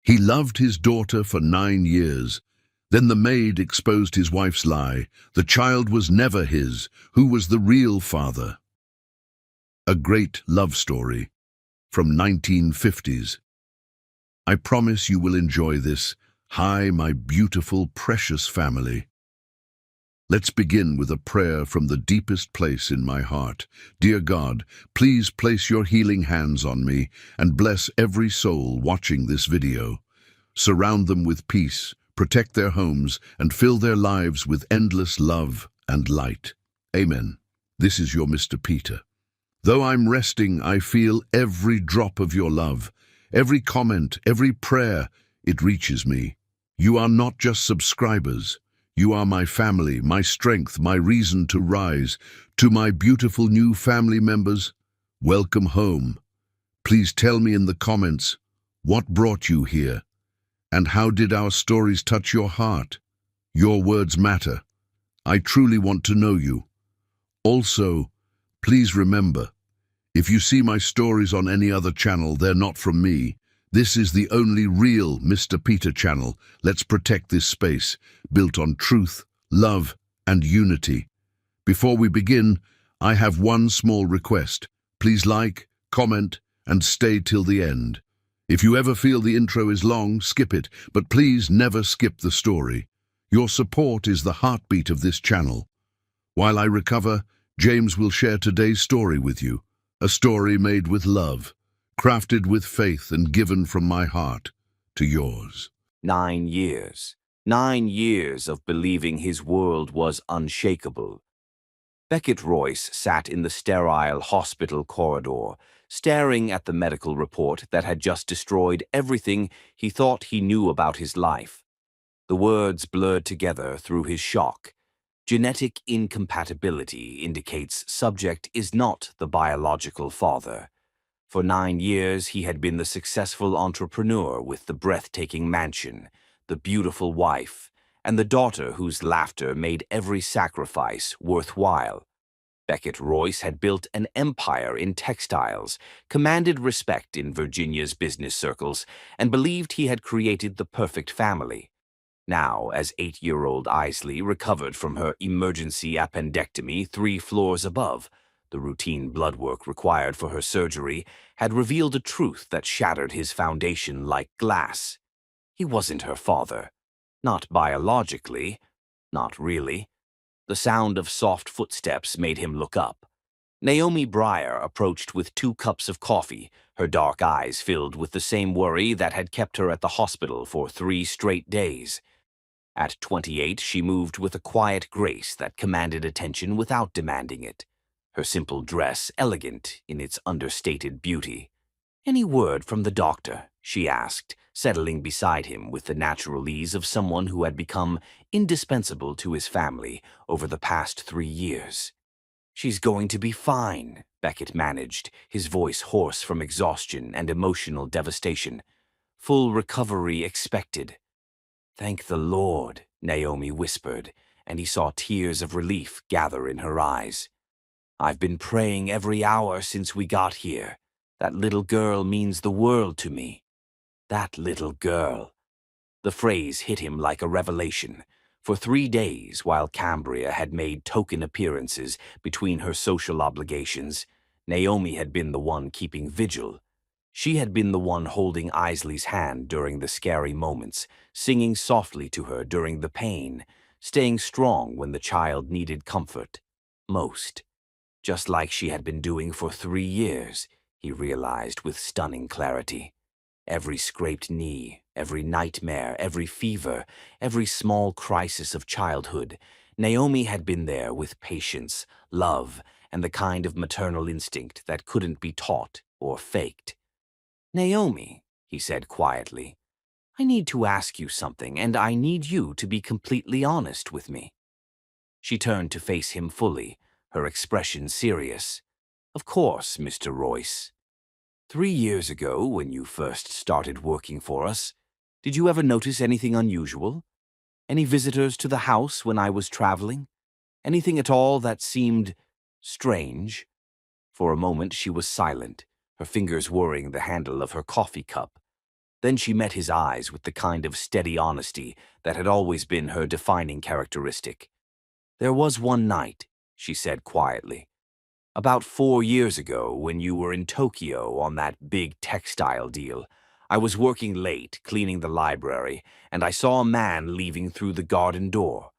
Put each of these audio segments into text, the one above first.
He loved his daughter for 9 years. Then the maid exposed his wife's lie. The child was never his. Who was the real father? A great love story from 1950s. I promise you will enjoy this. Hi, my beautiful, precious family. Let's begin with a prayer from the deepest place in my heart. Dear God, please place your healing hands on me and bless every soul watching this video. Surround them with peace, protect their homes, and fill their lives with endless love and light. Amen. This is your Mr. Peter. Though I'm resting, I feel every drop of your love. Every comment, every prayer, it reaches me. You are not just subscribers. You are my family, my strength, my reason to rise. To my beautiful new family members, welcome home. Please tell me in the comments, what brought you here? And how did our stories touch your heart? Your words matter. I truly want to know you. Also, please remember, if you see my stories on any other channel, they're not from me. This is the only real Mr. Peter channel. Let's protect this space, built on truth, love, and unity. Before we begin, I have one small request. Please like, comment, and stay till the end. If you ever feel the intro is long, skip it, but please never skip the story. Your support is the heartbeat of this channel. While I recover, James will share today's story with you. A story made with love, crafted with faith and given from my heart to yours. 9 years. 9 years of believing his world was unshakable. Beckett Royce sat in the sterile hospital corridor, staring at the medical report that had just destroyed everything he thought he knew about his life. The words blurred together through his shock. Genetic incompatibility indicates subject is not the biological father. For 9 years, he had been the successful entrepreneur with the breathtaking mansion, the beautiful wife, and the daughter whose laughter made every sacrifice worthwhile. Beckett Royce had built an empire in textiles, commanded respect in Virginia's business circles, and believed he had created the perfect family. Now, as 8-year-old Isley recovered from her emergency appendectomy 3 floors above, the routine blood work required for her surgery had revealed a truth that shattered his foundation like glass. He wasn't her father. Not biologically. Not really. The sound of soft footsteps made him look up. Naomi Breyer approached with 2 cups of coffee, her dark eyes filled with the same worry that had kept her at the hospital for 3 straight days. At 28, she moved with a quiet grace that commanded attention without demanding it. Her simple dress elegant in its understated beauty. "Any word from the doctor?" she asked, settling beside him with the natural ease of someone who had become indispensable to his family over the past 3 years. "She's going to be fine," Beckett managed, his voice hoarse from exhaustion and emotional devastation. "Full recovery expected." "Thank the Lord," Naomi whispered, and he saw tears of relief gather in her eyes. "I've been praying every hour since we got here. That little girl means the world to me." That little girl. The phrase hit him like a revelation. For 3 days, while Cambria had made token appearances between her social obligations, Naomi had been the one keeping vigil. She had been the one holding Isley's hand during the scary moments, singing softly to her during the pain, staying strong when the child needed comfort most. Just like she had been doing for 3 years, he realized with stunning clarity. Every scraped knee, every nightmare, every fever, every small crisis of childhood, Naomi had been there with patience, love, and the kind of maternal instinct that couldn't be taught or faked. "Naomi," he said quietly, "I need to ask you something, and I need you to be completely honest with me." She turned to face him fully, her expression serious. "Of course, Mr. Royce. 3 years ago, when you first started working for us, did you ever notice anything unusual? Any visitors to the house when I was traveling? Anything at all that seemed strange?" For a moment she was silent, her fingers whirring the handle of her coffee cup. Then she met his eyes with the kind of steady honesty that had always been her defining characteristic. "There was one night," she said quietly, "about 4 years ago when you were in Tokyo on that big textile deal. I was working late, cleaning the library, and I saw a man leaving through the garden door.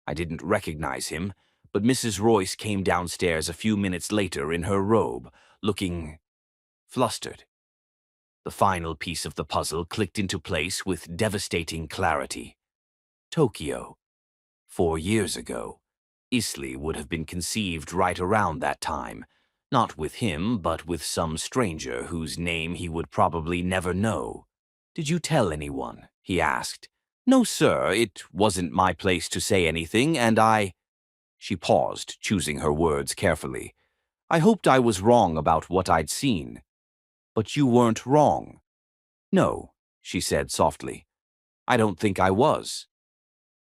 I didn't recognize him, but Mrs. Royce came downstairs a few minutes later in her robe, looking flustered." The final piece of the puzzle clicked into place with devastating clarity. Tokyo. 4 years ago. Isley would have been conceived right around that time, not with him, but with some stranger whose name he would probably never know. "Did you tell anyone?" he asked. "No, sir, it wasn't my place to say anything, and I—" She paused, choosing her words carefully. "I hoped I was wrong about what I'd seen." "But you weren't wrong." "No," she said softly. "I don't think I was."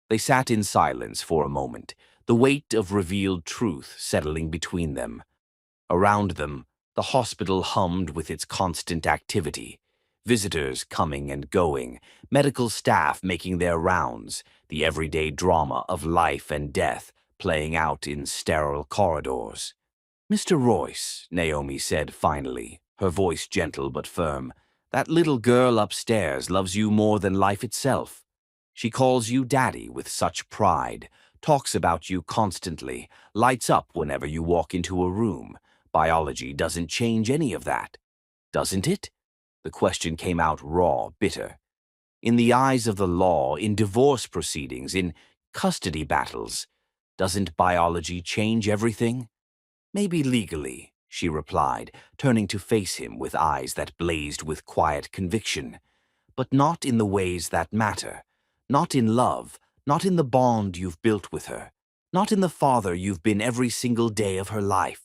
They sat in silence for a moment, the weight of revealed truth settling between them. Around them, the hospital hummed with its constant activity. Visitors coming and going, medical staff making their rounds, the everyday drama of life and death playing out in sterile corridors. "Mr. Royce," Naomi said finally, her voice gentle but firm, "that little girl upstairs loves you more than life itself. She calls you Daddy with such pride, talks about you constantly, lights up whenever you walk into a room. Biology doesn't change any of that, doesn't it?" The question came out raw, bitter. "In the eyes of the law, in divorce proceedings, in custody battles, doesn't biology change everything?" "Maybe legally," she replied, turning to face him with eyes that blazed with quiet conviction. "But not in the ways that matter. Not in love, not in the bond you've built with her, not in the father you've been every single day of her life."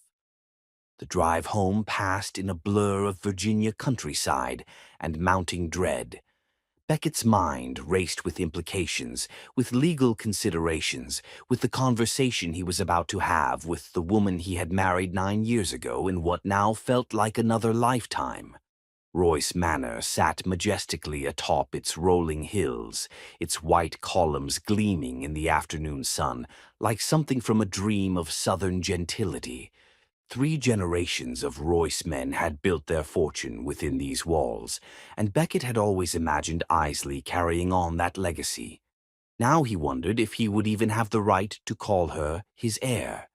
The drive home passed in a blur of Virginia countryside and mounting dread. Beckett's mind raced with implications, with legal considerations, with the conversation he was about to have with the woman he had married 9 years ago in what now felt like another lifetime. Royce Manor sat majestically atop its rolling hills, its white columns gleaming in the afternoon sun, like something from a dream of southern gentility. 3 generations of Royce men had built their fortune within these walls, and Beckett had always imagined Isley carrying on that legacy. Now he wondered if he would even have the right to call her his heir.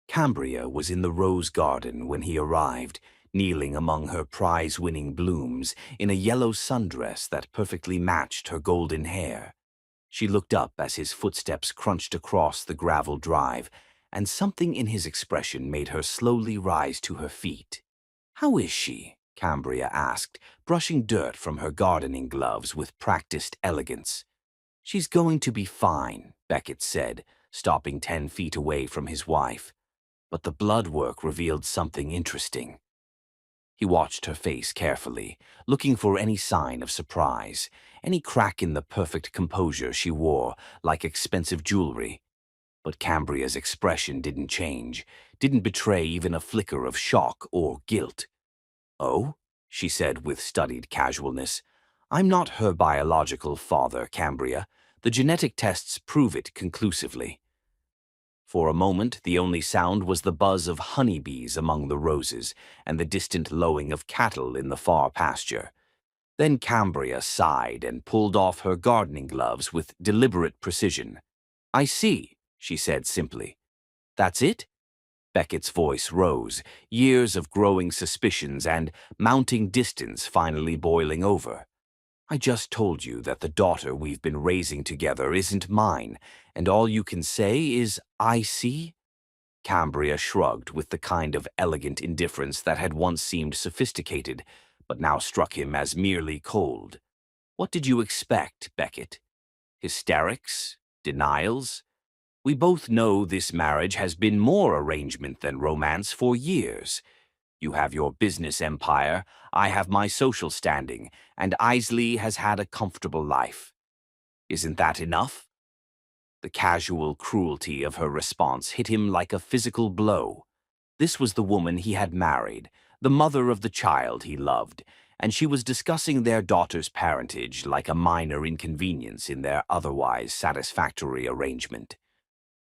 Cambria was in the rose garden when he arrived, kneeling among her prize-winning blooms in a yellow sundress that perfectly matched her golden hair. She looked up as his footsteps crunched across the gravel drive, and something in his expression made her slowly rise to her feet. "How is she?" Cambria asked, brushing dirt from her gardening gloves with practiced elegance. "She's going to be fine," Beckett said, stopping 10 feet away from his wife. But the blood work revealed something interesting. He watched her face carefully, looking for any sign of surprise, any crack in the perfect composure she wore, like expensive jewelry. But Cambria's expression didn't change, didn't betray even a flicker of shock or guilt. "Oh?" she said with studied casualness. "I'm not her biological father, Cambria. The genetic tests prove it conclusively." For a moment, the only sound was the buzz of honeybees among the roses and the distant lowing of cattle in the far pasture. Then Cambria sighed and pulled off her gardening gloves with deliberate precision. "I see," she said simply. "That's it?" Beckett's voice rose, years of growing suspicions and mounting distance finally boiling over. "I just told you that the daughter we've been raising together isn't mine, and all you can say is, 'I see'?" Cambria shrugged with the kind of elegant indifference that had once seemed sophisticated, but now struck him as merely cold. "What did you expect, Beckett? Hysterics? Denials? We both know this marriage has been more arrangement than romance for years. You have your business empire, I have my social standing, and Isley has had a comfortable life. Isn't that enough?" The casual cruelty of her response hit him like a physical blow. This was the woman he had married, the mother of the child he loved, and she was discussing their daughter's parentage like a minor inconvenience in their otherwise satisfactory arrangement.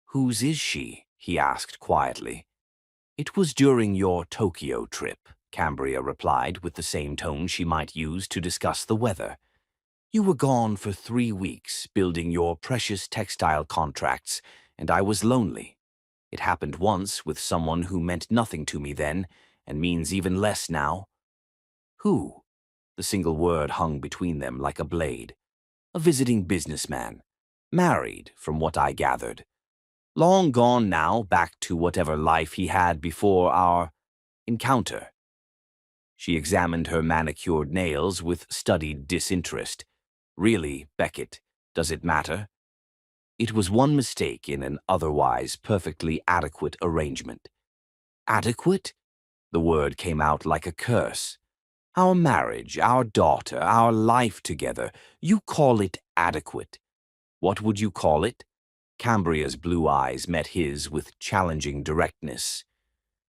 "Whose is she?" he asked quietly. "It was during your Tokyo trip," Cambria replied with the same tone she might use to discuss the weather. "You were gone for 3 weeks, building your precious textile contracts, and I was lonely. It happened once with someone who meant nothing to me then, and means even less now." "Who?" The single word hung between them like a blade. "A visiting businessman. Married, from what I gathered. Long gone now, back to whatever life he had before our encounter." She examined her manicured nails with studied disinterest. "Really, Beckett, does it matter?" It was one mistake in an otherwise perfectly adequate arrangement. "Adequate?" The word came out like a curse. "Our marriage, our daughter, our life together, you call it adequate? What would you call it?" Cambria's blue eyes met his with challenging directness.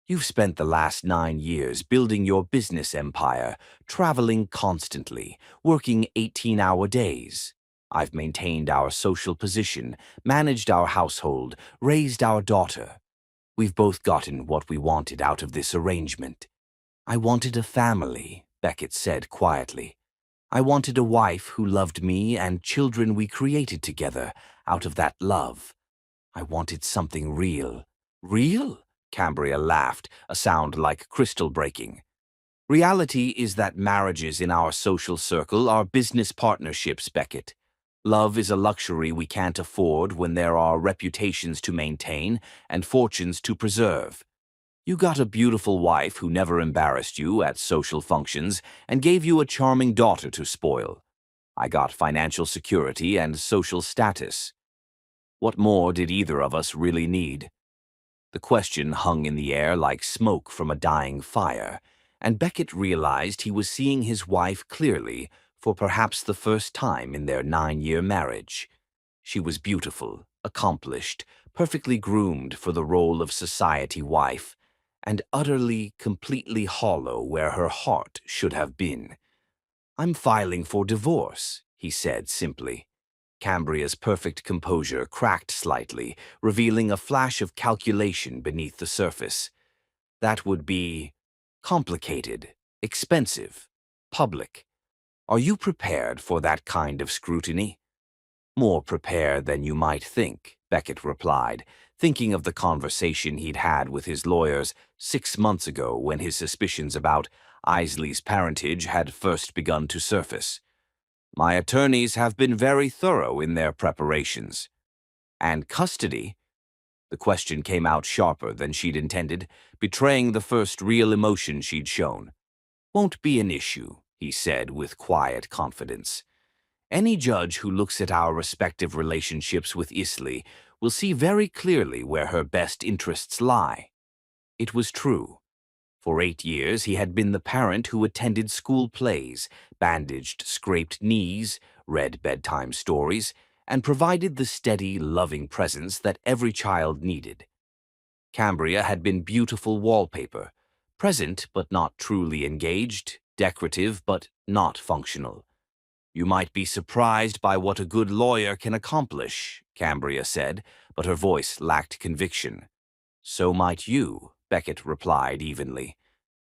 "You've spent the last 9 years building your business empire, traveling constantly, working 18-hour days. I've maintained our social position, managed our household, raised our daughter. We've both gotten what we wanted out of this arrangement." "I wanted a family," Beckett said quietly. "I wanted a wife who loved me and children we created together out of that love. I wanted something real." "Real?" Cambria laughed, a sound like crystal breaking. "Reality is that marriages in our social circle are business partnerships, Beckett. Love is a luxury we can't afford when there are reputations to maintain and fortunes to preserve. You got a beautiful wife who never embarrassed you at social functions and gave you a charming daughter to spoil. I got financial security and social status. What more did either of us really need?" The question hung in the air like smoke from a dying fire, and Beckett realized he was seeing his wife clearly for perhaps the first time in their 9-year marriage. She was beautiful, accomplished, perfectly groomed for the role of society wife, and utterly, completely hollow where her heart should have been. "I'm filing for divorce," he said simply. Cambria's perfect composure cracked slightly, revealing a flash of calculation beneath the surface. "That would be complicated, expensive, public. Are you prepared for that kind of scrutiny?" "More prepared than you might think," Beckett replied, thinking of the conversation he'd had with his lawyers 6 months ago when his suspicions about Isley's parentage had first begun to surface. "My attorneys have been very thorough in their preparations." "And custody?" The question came out sharper than she'd intended, betraying the first real emotion she'd shown. "Won't be an issue," he said with quiet confidence. "Any judge who looks at our respective relationships with Isley will see very clearly where her best interests lie." It was true. For 8 years he had been the parent who attended school plays, bandaged scraped knees, read bedtime stories, and provided the steady, loving presence that every child needed. Cambria had been beautiful wallpaper, present but not truly engaged, decorative but not functional. "You might be surprised by what a good lawyer can accomplish," Cambria said, but her voice lacked conviction. "So might you," Beckett replied evenly.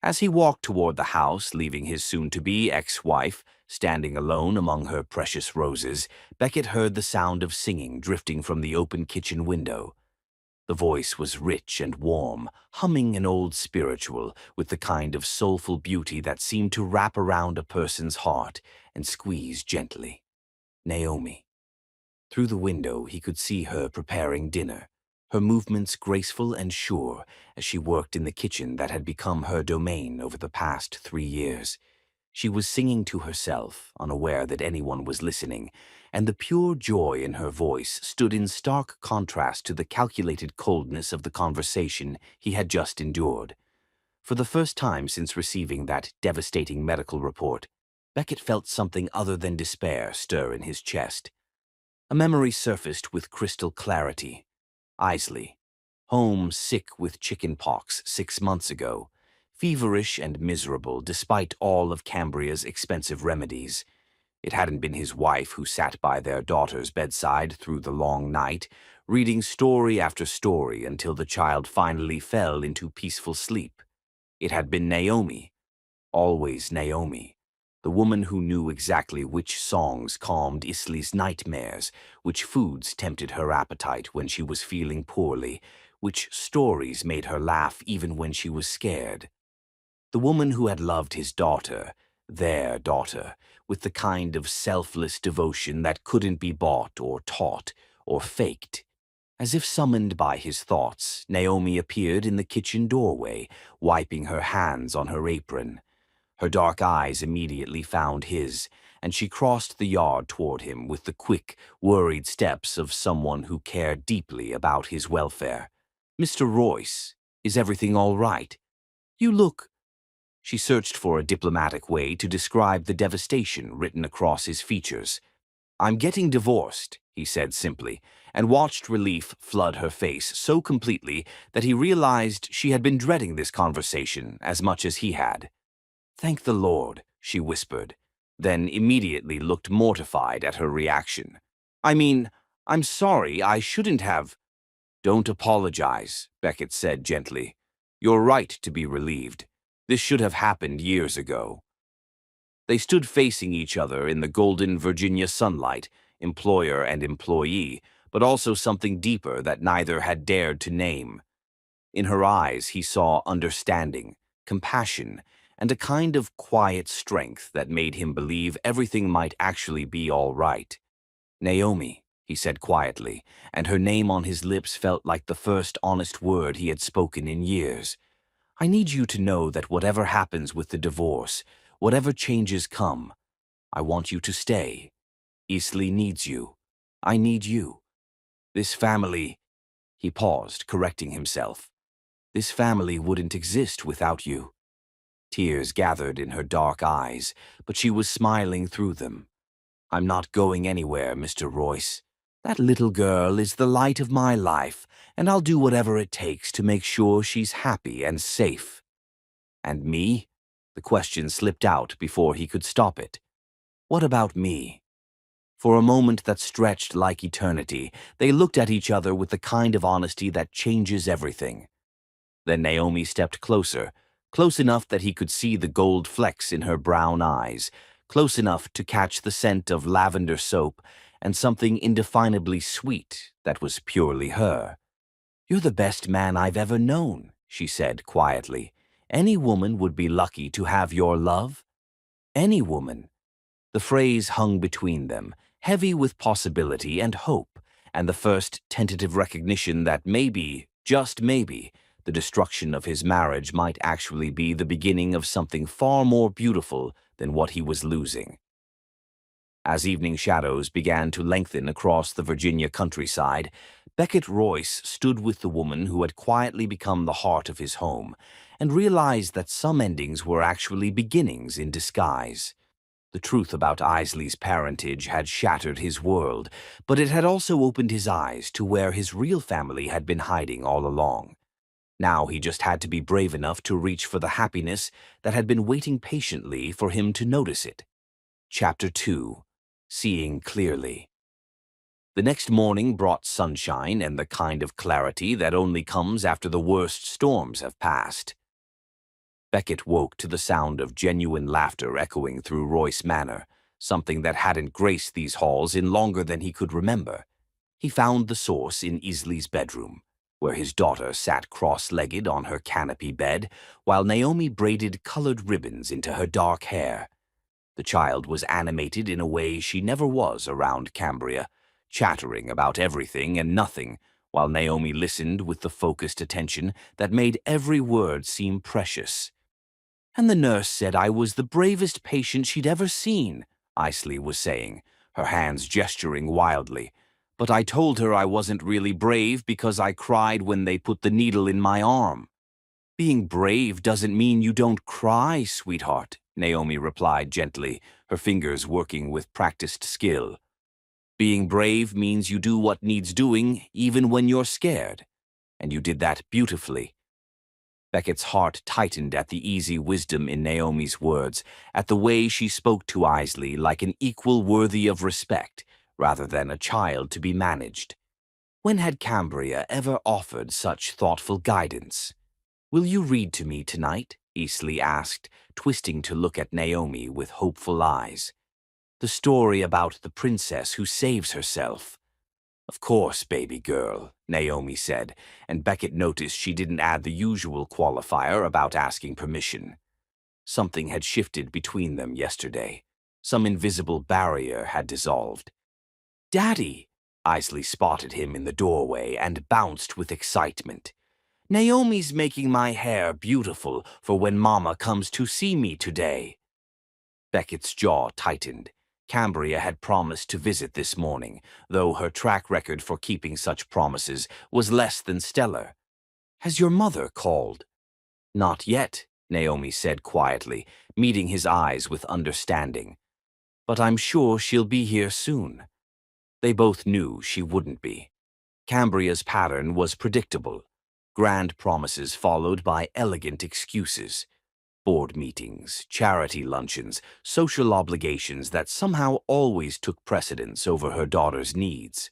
As he walked toward the house, leaving his soon-to-be ex-wife standing alone among her precious roses, Beckett heard the sound of singing drifting from the open kitchen window. The voice was rich and warm, humming an old spiritual with the kind of soulful beauty that seemed to wrap around a person's heart and squeeze gently. Naomi. Through the window he could see her preparing dinner, her movements graceful and sure as she worked in the kitchen that had become her domain over the past 3 years. She was singing to herself, unaware that anyone was listening, and the pure joy in her voice stood in stark contrast to the calculated coldness of the conversation he had just endured. For the first time since receiving that devastating medical report, Beckett felt something other than despair stir in his chest. A memory surfaced with crystal clarity. Isley, home sick with chicken pox 6 months ago. feverish and miserable despite all of Cambria's expensive remedies. It hadn't been his wife who sat by their daughter's bedside through the long night, reading story after story until the child finally fell into peaceful sleep. It had been Naomi, always Naomi, the woman who knew exactly which songs calmed Isley's nightmares, which foods tempted her appetite when she was feeling poorly, which stories made her laugh even when she was scared. The woman who had loved his daughter, their daughter, with the kind of selfless devotion that couldn't be bought or taught or faked. As if summoned by his thoughts, Naomi appeared in the kitchen doorway, wiping her hands on her apron. Her dark eyes immediately found his, and she crossed the yard toward him with the quick, worried steps of someone who cared deeply about his welfare. "Mr. Royce, is everything all right? You look—" She searched for a diplomatic way to describe the devastation written across his features. "I'm getting divorced," he said simply, and watched relief flood her face so completely that he realized she had been dreading this conversation as much as he had. "Thank the Lord," she whispered, then immediately looked mortified at her reaction. "I mean, I'm sorry, I shouldn't have—" "Don't apologize," Beckett said gently. "You're right to be relieved. This should have happened years ago." They stood facing each other in the golden Virginia sunlight, employer and employee, but also something deeper that neither had dared to name. In her eyes he saw understanding, compassion, and a kind of quiet strength that made him believe everything might actually be all right. "Naomi," he said quietly, and her name on his lips felt like the first honest word he had spoken in years. "I need you to know that whatever happens with the divorce, whatever changes come, I want you to stay. Isley needs you. I need you. This family—" He paused, correcting himself. "This family wouldn't exist without you." Tears gathered in her dark eyes, but she was smiling through them. "I'm not going anywhere, Mr. Royce. That little girl is the light of my life, and I'll do whatever it takes to make sure she's happy and safe." "And me?" The question slipped out before he could stop it. "What about me?" For a moment that stretched like eternity, they looked at each other with the kind of honesty that changes everything. Then Naomi stepped closer, close enough that he could see the gold flecks in her brown eyes, close enough to catch the scent of lavender soap and something indefinably sweet that was purely her. "You're the best man I've ever known," she said quietly. "Any woman would be lucky to have your love. Any woman." The phrase hung between them, heavy with possibility and hope, and the first tentative recognition that maybe, just maybe, the destruction of his marriage might actually be the beginning of something far more beautiful than what he was losing. As evening shadows began to lengthen across the Virginia countryside, Beckett Royce stood with the woman who had quietly become the heart of his home, and realized that some endings were actually beginnings in disguise. The truth about Isley's parentage had shattered his world, but it had also opened his eyes to where his real family had been hiding all along. Now he just had to be brave enough to reach for the happiness that had been waiting patiently for him to notice it. Chapter 2. Seeing Clearly. The next morning brought sunshine and the kind of clarity that only comes after the worst storms have passed. Beckett woke to the sound of genuine laughter echoing through Royce Manor, something that hadn't graced these halls in longer than he could remember. He found the source in Isley's bedroom, where his daughter sat cross-legged on her canopy bed, while Naomi braided colored ribbons into her dark hair. The child was animated in a way she never was around Cambria, chattering about everything and nothing, while Naomi listened with the focused attention that made every word seem precious. "And the nurse said I was the bravest patient she'd ever seen," Isley was saying, her hands gesturing wildly. "But I told her I wasn't really brave because I cried when they put the needle in my arm." "Being brave doesn't mean you don't cry, sweetheart," Naomi replied gently, her fingers working with practiced skill. "Being brave means you do what needs doing even when you're scared. And you did that beautifully." Beckett's heart tightened at the easy wisdom in Naomi's words, at the way she spoke to Isley like an equal worthy of respect, rather than a child to be managed. When had Cambria ever offered such thoughtful guidance? "Will you read to me tonight?" Isley asked, twisting to look at Naomi with hopeful eyes. "The story about the princess who saves herself." "Of course, baby girl," Naomi said, and Beckett noticed she didn't add the usual qualifier about asking permission. Something had shifted between them yesterday. Some invisible barrier had dissolved. "Daddy!" Isley spotted him in the doorway and bounced with excitement. "Naomi's making my hair beautiful for when Mama comes to see me today." Beckett's jaw tightened. Cambria had promised to visit this morning, though her track record for keeping such promises was less than stellar. "Has your mother called?" "Not yet," Naomi said quietly, meeting his eyes with understanding. "But I'm sure she'll be here soon." They both knew she wouldn't be. Cambria's pattern was predictable. Grand promises followed by elegant excuses. Board meetings, charity luncheons, social obligations that somehow always took precedence over her daughter's needs.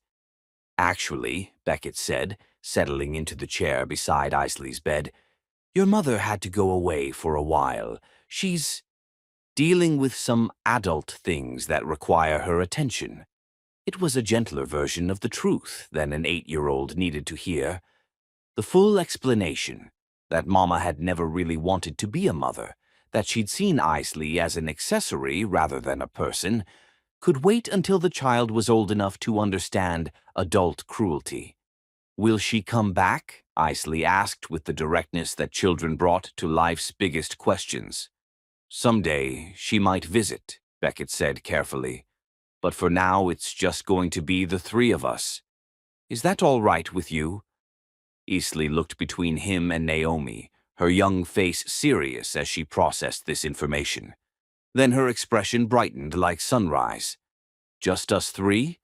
"Actually," Beckett said, settling into the chair beside Isley's bed, "your mother had to go away for a while. She's dealing with some adult things that require her attention." It was a gentler version of the truth than an 8-year-old needed to hear. The full explanation, that Mama had never really wanted to be a mother, that she'd seen Isley as an accessory rather than a person, could wait until the child was old enough to understand adult cruelty. "Will she come back?" Isley asked with the directness that children brought to life's biggest questions. "Someday she might visit," Beckett said carefully. "But for now it's just going to be the three of us. Is that all right with you?" Isley looked between him and Naomi, her young face serious as she processed this information. Then her expression brightened like sunrise. "Just us three?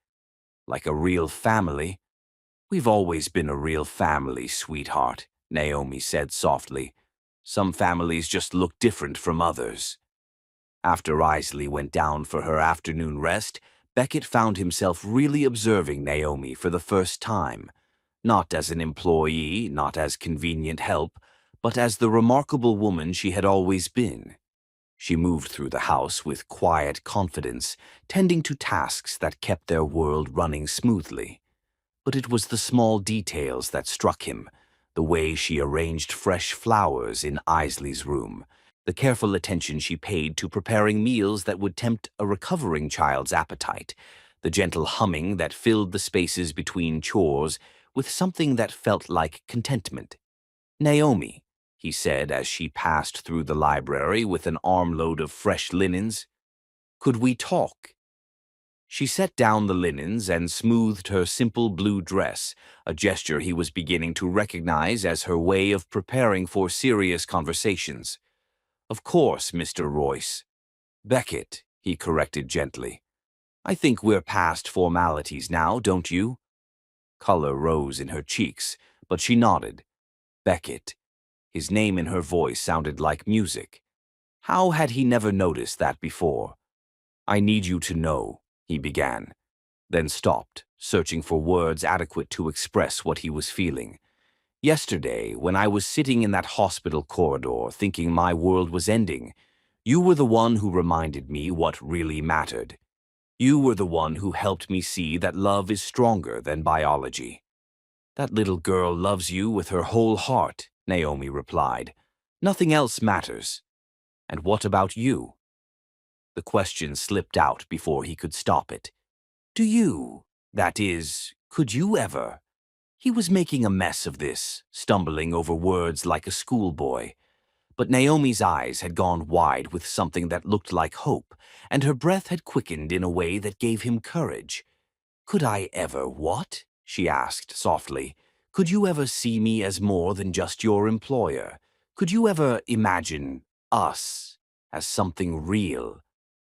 Like a real family?" "We've always been a real family, sweetheart," Naomi said softly. "Some families just look different from others." After Isley went down for her afternoon rest, Beckett found himself really observing Naomi for the first time. Not as an employee, not as convenient help, but as the remarkable woman she had always been. She moved through the house with quiet confidence, tending to tasks that kept their world running smoothly. But it was the small details that struck him, the way she arranged fresh flowers in Isley's room, the careful attention she paid to preparing meals that would tempt a recovering child's appetite, the gentle humming that filled the spaces between chores with something that felt like contentment. "Naomi," he said as she passed through the library with an armload of fresh linens, "could we talk?" She set down the linens and smoothed her simple blue dress, a gesture he was beginning to recognize as her way of preparing for serious conversations. "Of course, Mr. Royce." "Beckett," he corrected gently. "I think we're past formalities now, don't you?" Color rose in her cheeks, but she nodded. Beckett. His name in her voice sounded like music. How had he never noticed that before? "I need you to know," he began, then stopped, searching for words adequate to express what he was feeling. "Yesterday, when I was sitting in that hospital corridor thinking my world was ending, you were the one who reminded me what really mattered. You were the one who helped me see that love is stronger than biology." "That little girl loves you with her whole heart," Naomi replied. "Nothing else matters." "And what about you?" The question slipped out before he could stop it. "Do you, that is, could you ever?" He was making a mess of this, stumbling over words like a schoolboy. But Naomi's eyes had gone wide with something that looked like hope, and her breath had quickened in a way that gave him courage. "Could I ever what?" she asked softly. "Could you ever see me as more than just your employer? Could you ever imagine us as something real?"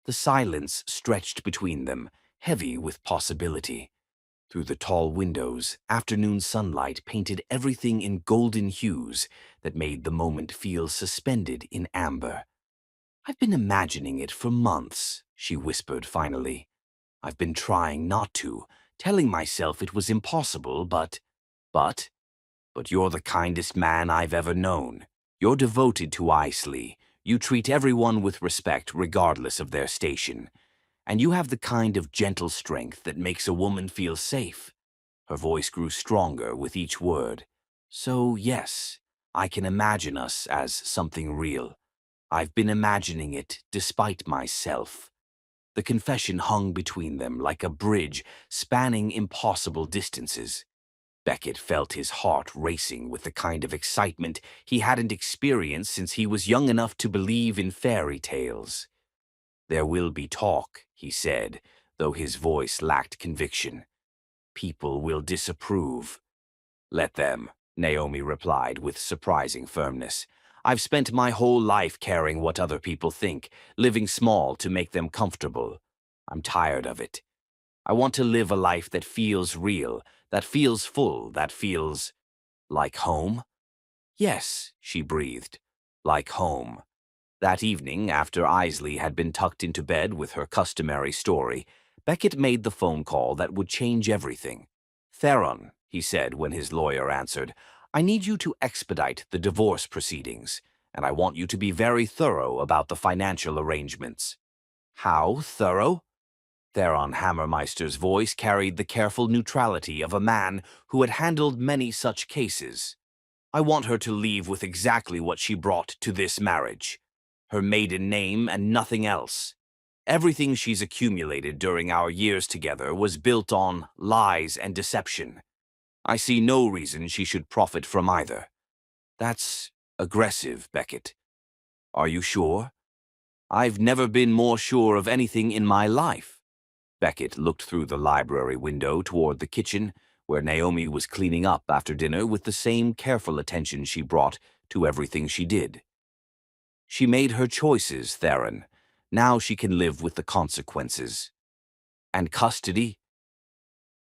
The silence stretched between them, heavy with possibility. Through the tall windows, afternoon sunlight painted everything in golden hues that made the moment feel suspended in amber. "I've been imagining it for months," she whispered finally. "I've been trying not to, telling myself it was impossible, but, but you're the kindest man I've ever known. You're devoted to Isley. You treat everyone with respect regardless of their station. And you have the kind of gentle strength that makes a woman feel safe." Her voice grew stronger with each word. "So, yes, I can imagine us as something real. I've been imagining it despite myself." The confession hung between them like a bridge spanning impossible distances. Beckett felt his heart racing with the kind of excitement he hadn't experienced since he was young enough to believe in fairy tales. "There will be talk," he said, though his voice lacked conviction. "People will disapprove." "Let them," Naomi replied with surprising firmness. "I've spent my whole life caring what other people think, living small to make them comfortable. I'm tired of it. I want to live a life that feels real, that feels full, that feels like home." "Yes," she breathed, "like home." That evening, after Isley had been tucked into bed with her customary story, Beckett made the phone call that would change everything. "Theron," he said when his lawyer answered, "I need you to expedite the divorce proceedings, and I want you to be very thorough about the financial arrangements." "How thorough?" Theron Hammermeister's voice carried the careful neutrality of a man who had handled many such cases. "I want her to leave with exactly what she brought to this marriage. Her maiden name and nothing else. Everything she's accumulated during our years together was built on lies and deception. I see no reason she should profit from either." "That's aggressive, Beckett." "Are you sure?" "I've never been more sure of anything in my life." Beckett looked through the library window toward the kitchen, where Naomi was cleaning up after dinner with the same careful attention she brought to everything she did. "She made her choices, Theron. Now she can live with the consequences. And custody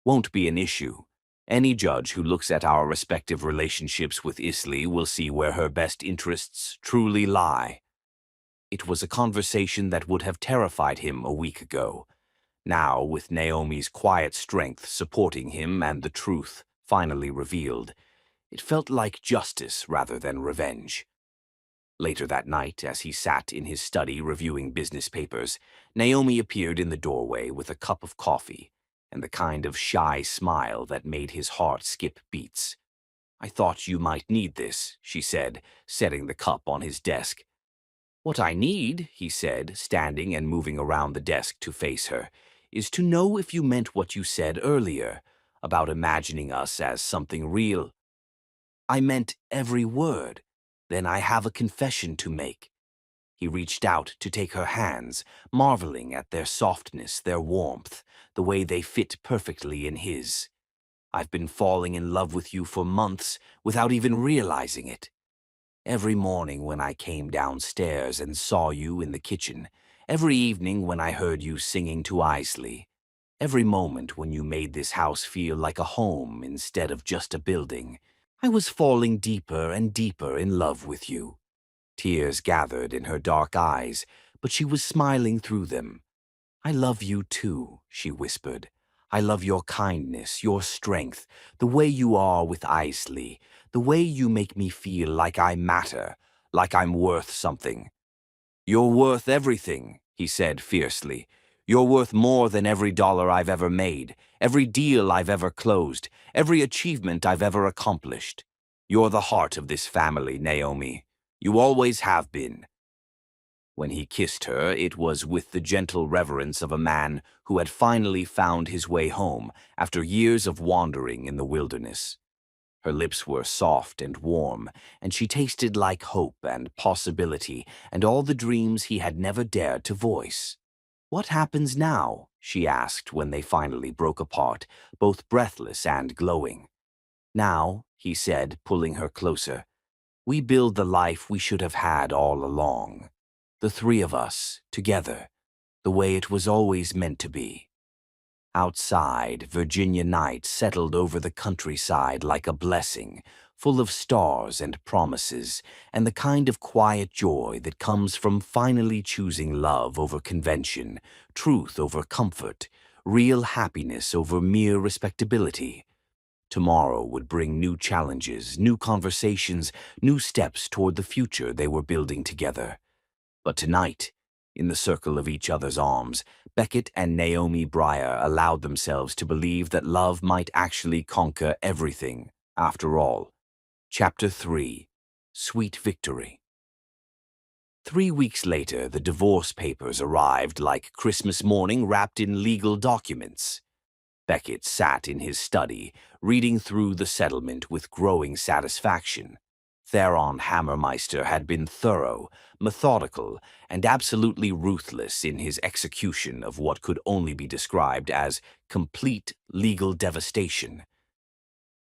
won't be an issue. Any judge who looks at our respective relationships with Isley will see where her best interests truly lie." It was a conversation that would have terrified him a week ago. Now, with Naomi's quiet strength supporting him and the truth finally revealed, it felt like justice rather than revenge. Later that night, as he sat in his study reviewing business papers, Naomi appeared in the doorway with a cup of coffee and the kind of shy smile that made his heart skip beats. "I thought you might need this," she said, setting the cup on his desk. "What I need," he said, standing and moving around the desk to face her, "is to know if you meant what you said earlier about imagining us as something real." "I meant every word. Then I have a confession to make." He reached out to take her hands, marveling at their softness, their warmth, the way they fit perfectly in his. "I've been falling in love with you for months without even realizing it. Every morning when I came downstairs and saw you in the kitchen, every evening when I heard you singing to Isley, every moment when you made this house feel like a home instead of just a building, I was falling deeper and deeper in love with you." Tears gathered in her dark eyes, but she was smiling through them. "I love you too," she whispered. "I love your kindness, your strength, the way you are with Isley, the way you make me feel like I matter, like I'm worth something." "You're worth everything," he said fiercely. "You're worth more than every dollar I've ever made, every deal I've ever closed, every achievement I've ever accomplished. You're the heart of this family, Naomi. You always have been." When he kissed her, it was with the gentle reverence of a man who had finally found his way home after years of wandering in the wilderness. Her lips were soft and warm, and she tasted like hope and possibility and all the dreams he had never dared to voice. "What happens now?" she asked when they finally broke apart, both breathless and glowing. "Now," he said, pulling her closer, "we build the life we should have had all along. The three of us, together, the way it was always meant to be." Outside, Virginia night settled over the countryside like a blessing, full of stars and promises, and the kind of quiet joy that comes from finally choosing love over convention, truth over comfort, real happiness over mere respectability. Tomorrow would bring new challenges, new conversations, new steps toward the future they were building together. But tonight, in the circle of each other's arms, Beckett and Naomi Breyer allowed themselves to believe that love might actually conquer everything, after all. Chapter 3. Sweet Victory. 3 weeks later, the divorce papers arrived like Christmas morning wrapped in legal documents. Beckett sat in his study, reading through the settlement with growing satisfaction. Theron Hammermeister had been thorough, methodical, and absolutely ruthless in his execution of what could only be described as complete legal devastation.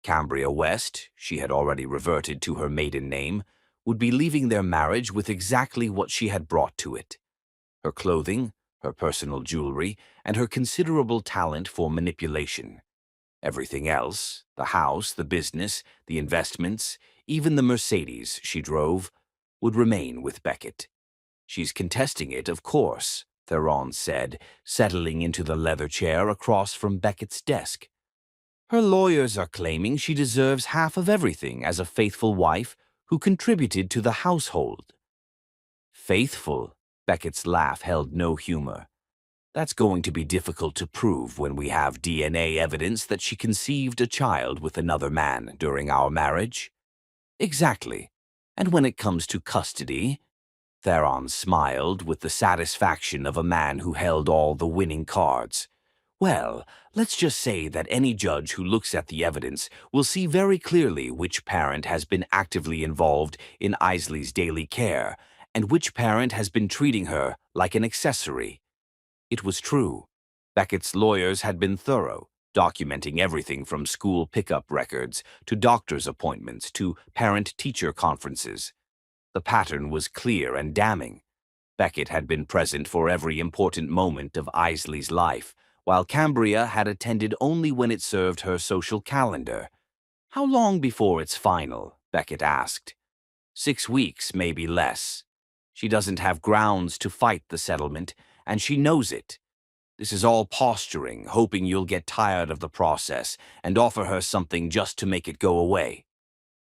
Cambria West, she had already reverted to her maiden name, would be leaving their marriage with exactly what she had brought to it: her clothing, her personal jewelry, and her considerable talent for manipulation. Everything else, the house, the business, the investments, even the Mercedes she drove, would remain with Beckett. She's contesting it, of course, Theron said, settling into the leather chair across from Beckett's desk. Her lawyers are claiming she deserves half of everything as a faithful wife who contributed to the household. Faithful? Beckett's laugh held no humor. That's going to be difficult to prove when we have DNA evidence that she conceived a child with another man during our marriage. Exactly. And when it comes to custody, Theron smiled with the satisfaction of a man who held all the winning cards. Well, let's just say that any judge who looks at the evidence will see very clearly which parent has been actively involved in Isley's daily care, and which parent has been treating her like an accessory. It was true. Beckett's lawyers had been thorough, documenting everything from school pickup records to doctor's appointments to parent-teacher conferences. The pattern was clear and damning. Beckett had been present for every important moment of Isley's life, while Cambria had attended only when it served her social calendar. How long before it's final? Beckett asked. 6 weeks, maybe less. She doesn't have grounds to fight the settlement, and she knows it. This is all posturing, hoping you'll get tired of the process and offer her something just to make it go away.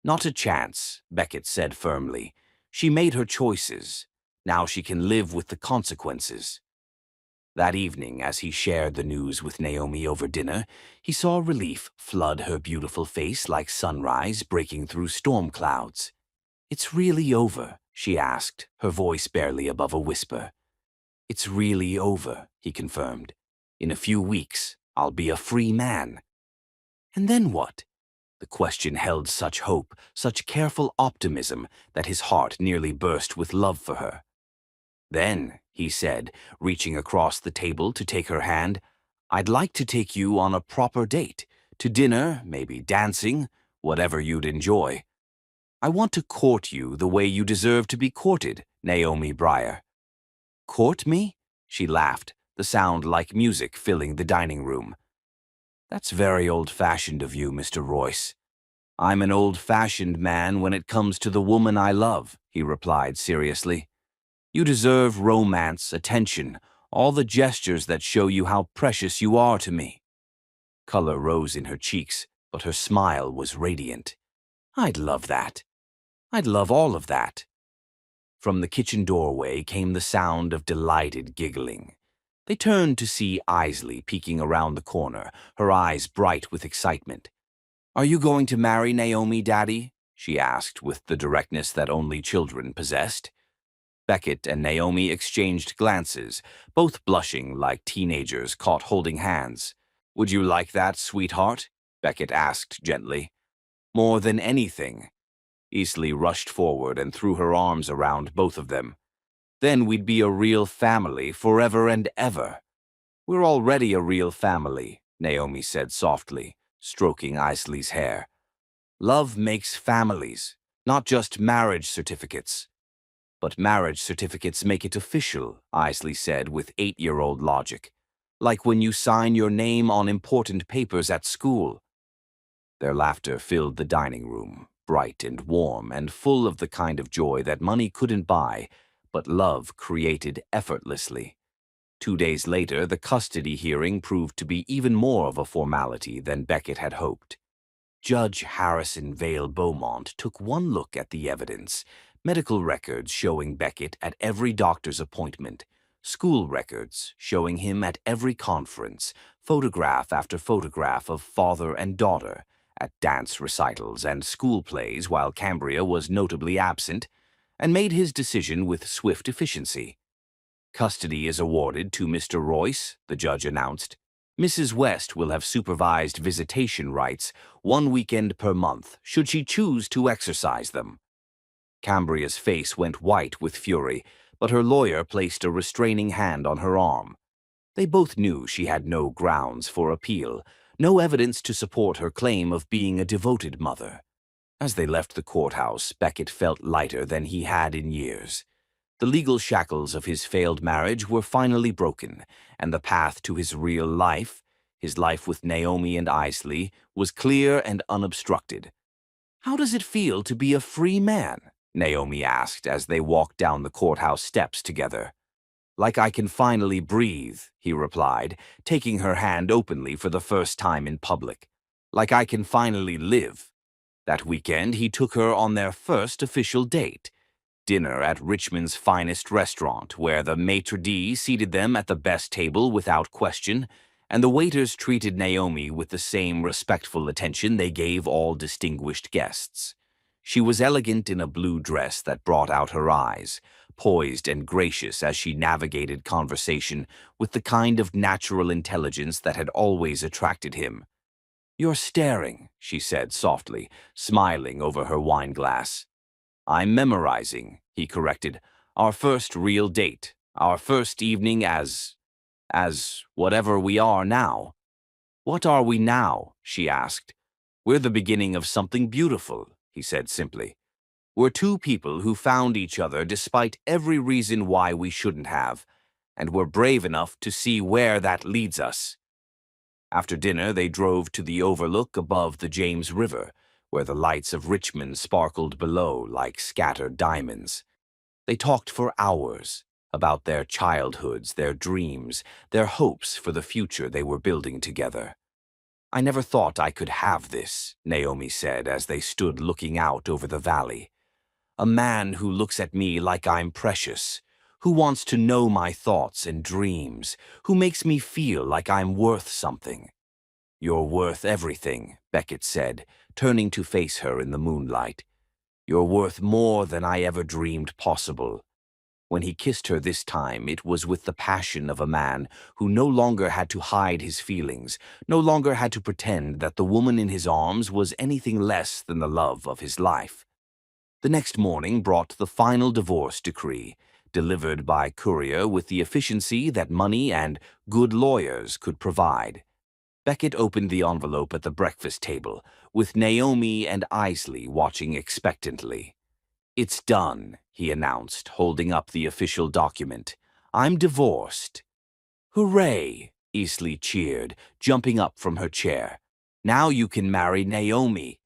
Not a chance, Beckett said firmly. She made her choices. Now she can live with the consequences. That evening, as he shared the news with Naomi over dinner, he saw relief flood her beautiful face like sunrise breaking through storm clouds. "It's really over?" she asked, her voice barely above a whisper. "It's really over," he confirmed. "In a few weeks, I'll be a free man." And then what? The question held such hope, such careful optimism, that his heart nearly burst with love for her. "Then," he said, reaching across the table to take her hand, "I'd like to take you on a proper date, to dinner, maybe dancing, whatever you'd enjoy. I want to court you the way you deserve to be courted, Naomi Breyer." "Court me?" She laughed, the sound like music filling the dining room. "That's very old-fashioned of you, Mr. Royce." "I'm an old-fashioned man when it comes to the woman I love," he replied seriously. "You deserve romance, attention, all the gestures that show you how precious you are to me." Color rose in her cheeks, but her smile was radiant. "I'd love that. I'd love all of that." From the kitchen doorway came the sound of delighted giggling. They turned to see Isley peeking around the corner, her eyes bright with excitement. "Are you going to marry Naomi, Daddy?" she asked with the directness that only children possessed. Beckett and Naomi exchanged glances, both blushing like teenagers caught holding hands. "Would you like that, sweetheart?" Beckett asked gently. "More than anything." Isley rushed forward and threw her arms around both of them. "Then we'd be a real family forever and ever." "We're already a real family," Naomi said softly, stroking Isley's hair. "Love makes families, not just marriage certificates." "But marriage certificates make it official," Isley said with 8-year-old logic. Like when you sign your name on important papers at school." Their laughter filled the dining room, bright and warm and full of the kind of joy that money couldn't buy, but love created effortlessly. 2 days later, the custody hearing proved to be even more of a formality than Beckett had hoped. Judge Harrison Vale Beaumont took one look at the evidence, medical records showing Beckett at every doctor's appointment, school records showing him at every conference, photograph after photograph of father and daughter, at dance recitals and school plays while Cambria was notably absent, and made his decision with swift efficiency. "Custody is awarded to Mr. Royce," the judge announced. "Mrs. West will have supervised visitation rights 1 weekend per month, should she choose to exercise them." Cambria's face went white with fury, but her lawyer placed a restraining hand on her arm. They both knew she had no grounds for appeal, no evidence to support her claim of being a devoted mother. As they left the courthouse, Beckett felt lighter than he had in years. The legal shackles of his failed marriage were finally broken, and the path to his real life, his life with Naomi and Isley, was clear and unobstructed. "How does it feel to be a free man?" Naomi asked as they walked down the courthouse steps together. "Like I can finally breathe," he replied, taking her hand openly for the first time in public. "Like I can finally live." That weekend, he took her on their first official date. Dinner at Richmond's finest restaurant, where the maitre d' seated them at the best table without question, and the waiters treated Naomi with the same respectful attention they gave all distinguished guests. She was elegant in a blue dress that brought out her eyes, poised and gracious as she navigated conversation with the kind of natural intelligence that had always attracted him. "You're staring," she said softly, smiling over her wineglass. "I'm memorizing," he corrected. "Our first real date, our first evening as whatever we are now." "What are we now?" she asked. "We're the beginning of something beautiful," he said simply. "We're two people who found each other despite every reason why we shouldn't have, and we're brave enough to see where that leads us." After dinner, they drove to the overlook above the James River, where the lights of Richmond sparkled below like scattered diamonds. They talked for hours about their childhoods, their dreams, their hopes for the future they were building together. "I never thought I could have this," Naomi said as they stood looking out over the valley. "A man who looks at me like I'm precious, who wants to know my thoughts and dreams, who makes me feel like I'm worth something." "You're worth everything," Beckett said, turning to face her in the moonlight. "You're worth more than I ever dreamed possible." When he kissed her this time, it was with the passion of a man who no longer had to hide his feelings, no longer had to pretend that the woman in his arms was anything less than the love of his life. The next morning brought the final divorce decree, delivered by courier with the efficiency that money and good lawyers could provide. Beckett opened the envelope at the breakfast table, with Naomi and Isley watching expectantly. "It's done," he announced, holding up the official document. "I'm divorced." "Hooray!" Isley cheered, jumping up from her chair. "Now you can marry Naomi."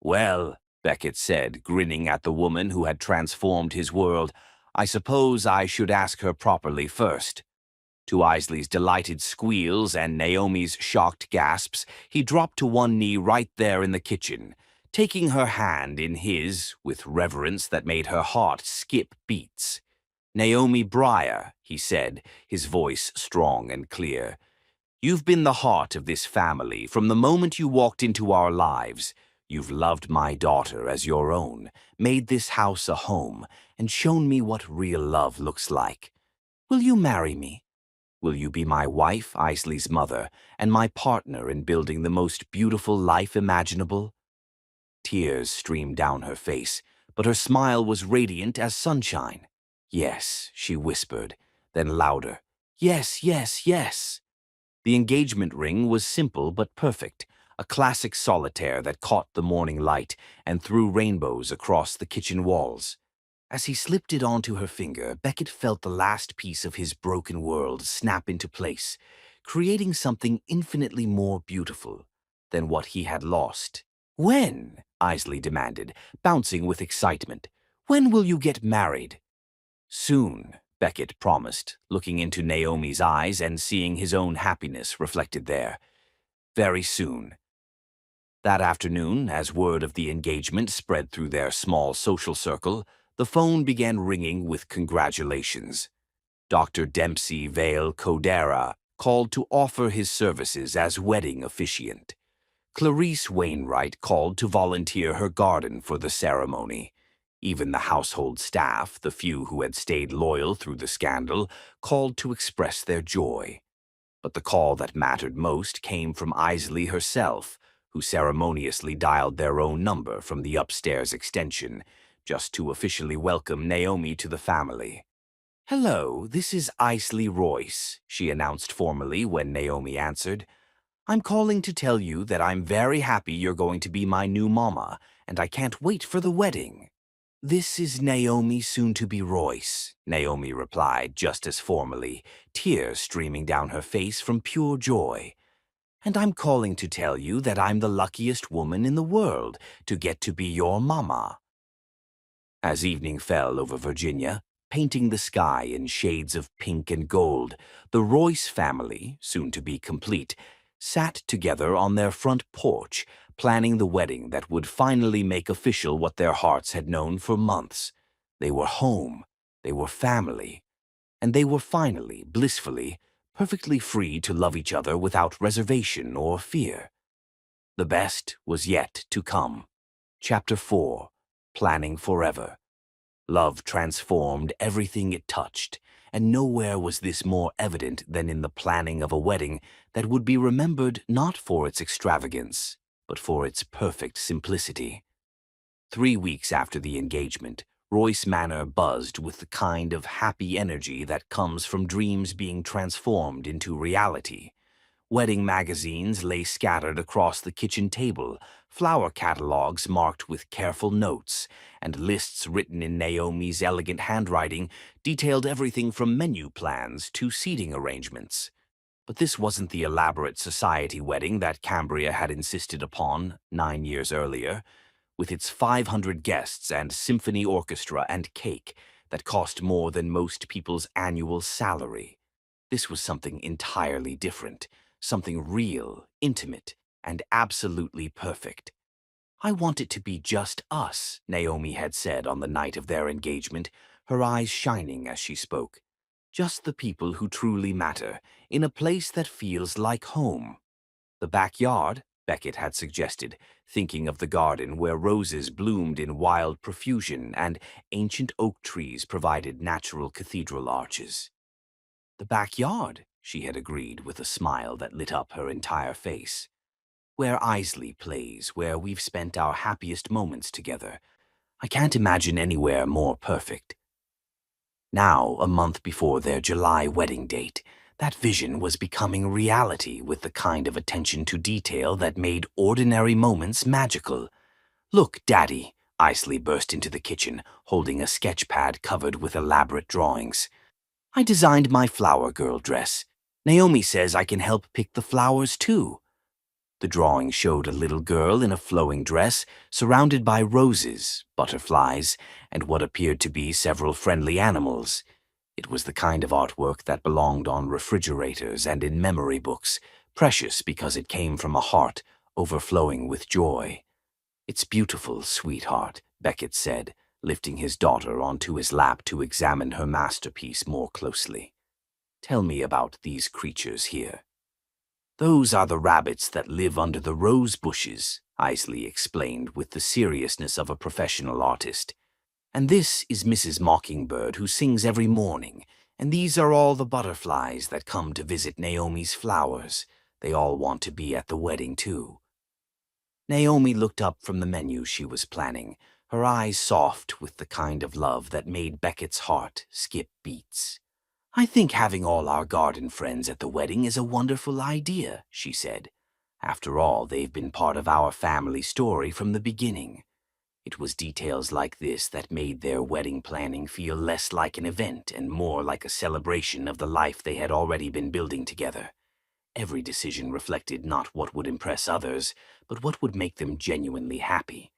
"Well," Beckett said, grinning at the woman who had transformed his world, "I suppose I should ask her properly first." To Isley's delighted squeals and Naomi's shocked gasps, he dropped to one knee right there in the kitchen, taking her hand in his with reverence that made her heart skip beats. "Naomi Breyer," he said, his voice strong and clear, "you've been the heart of this family from the moment you walked into our lives. You've loved my daughter as your own, made this house a home, and shown me what real love looks like. Will you marry me? Will you be my wife, Isley's mother, and my partner in building the most beautiful life imaginable?" Tears streamed down her face, but her smile was radiant as sunshine. "Yes," she whispered, then louder, "Yes, yes, yes." The engagement ring was simple but perfect, a classic solitaire that caught the morning light and threw rainbows across the kitchen walls. As he slipped it onto her finger, Beckett felt the last piece of his broken world snap into place, creating something infinitely more beautiful than what he had lost. "When?" Isley demanded, bouncing with excitement. "When will you get married?" "Soon," Beckett promised, looking into Naomi's eyes and seeing his own happiness reflected there. "Very soon." That afternoon, as word of the engagement spread through their small social circle, the phone began ringing with congratulations. Dr. Dempsey Vale Codera called to offer his services as wedding officiant. Clarice Wainwright called to volunteer her garden for the ceremony. Even the household staff, the few who had stayed loyal through the scandal, called to express their joy. But the call that mattered most came from Isley herself, who ceremoniously dialed their own number from the upstairs extension, just to officially welcome Naomi to the family. "Hello, this is Isley Royce," she announced formally when Naomi answered. "I'm calling to tell you that I'm very happy you're going to be my new mama, and I can't wait for the wedding." "This is Naomi soon-to-be Royce," Naomi replied just as formally, tears streaming down her face from pure joy. "And I'm calling to tell you that I'm the luckiest woman in the world to get to be your mama." As evening fell over Virginia, painting the sky in shades of pink and gold, the Royce family, soon to be complete, sat together on their front porch, planning the wedding that would finally make official what their hearts had known for months. They were home, they were family, and they were finally, blissfully, perfectly free to love each other without reservation or fear. The best was yet to come. Chapter 4. Planning Forever. Love transformed everything it touched, and nowhere was this more evident than in the planning of a wedding that would be remembered not for its extravagance, but for its perfect simplicity. 3 weeks after the engagement, Royce Manor buzzed with the kind of happy energy that comes from dreams being transformed into reality. Wedding magazines lay scattered across the kitchen table, flower catalogs marked with careful notes, and lists written in Naomi's elegant handwriting detailed everything from menu plans to seating arrangements. But this wasn't the elaborate society wedding that Cambria had insisted upon 9 years earlier, with its 500 guests and symphony orchestra and cake that cost more than most people's annual salary. This was something entirely different. Something real, intimate, and absolutely perfect. "I want it to be just us," Naomi had said on the night of their engagement, her eyes shining as she spoke. "Just the people who truly matter, in a place that feels like home." "The backyard," Beckett had suggested, thinking of the garden where roses bloomed in wild profusion and ancient oak trees provided natural cathedral arches. "The backyard," she had agreed with a smile that lit up her entire face. "Where Isley plays, where we've spent our happiest moments together. I can't imagine anywhere more perfect." Now, a month before their July wedding date, that vision was becoming reality with the kind of attention to detail that made ordinary moments magical. "Look, Daddy," Isley burst into the kitchen, holding a sketch pad covered with elaborate drawings. "I designed my flower girl dress. Naomi says I can help pick the flowers, too." The drawing showed a little girl in a flowing dress, surrounded by roses, butterflies, and what appeared to be several friendly animals. It was the kind of artwork that belonged on refrigerators and in memory books, precious because it came from a heart overflowing with joy. "It's beautiful, sweetheart," Beckett said, lifting his daughter onto his lap to examine her masterpiece more closely. "Tell me about these creatures here." "Those are the rabbits that live under the rose bushes," Isley explained with the seriousness of a professional artist. "And this is Mrs. Mockingbird, who sings every morning, and these are all the butterflies that come to visit Naomi's flowers. They all want to be at the wedding, too." Naomi looked up from the menu she was planning, her eyes soft with the kind of love that made Beckett's heart skip beats. "I think having all our garden friends at the wedding is a wonderful idea," she said. "After all, they've been part of our family story from the beginning." It was details like this that made their wedding planning feel less like an event and more like a celebration of the life they had already been building together. Every decision reflected not what would impress others, but what would make them genuinely happy.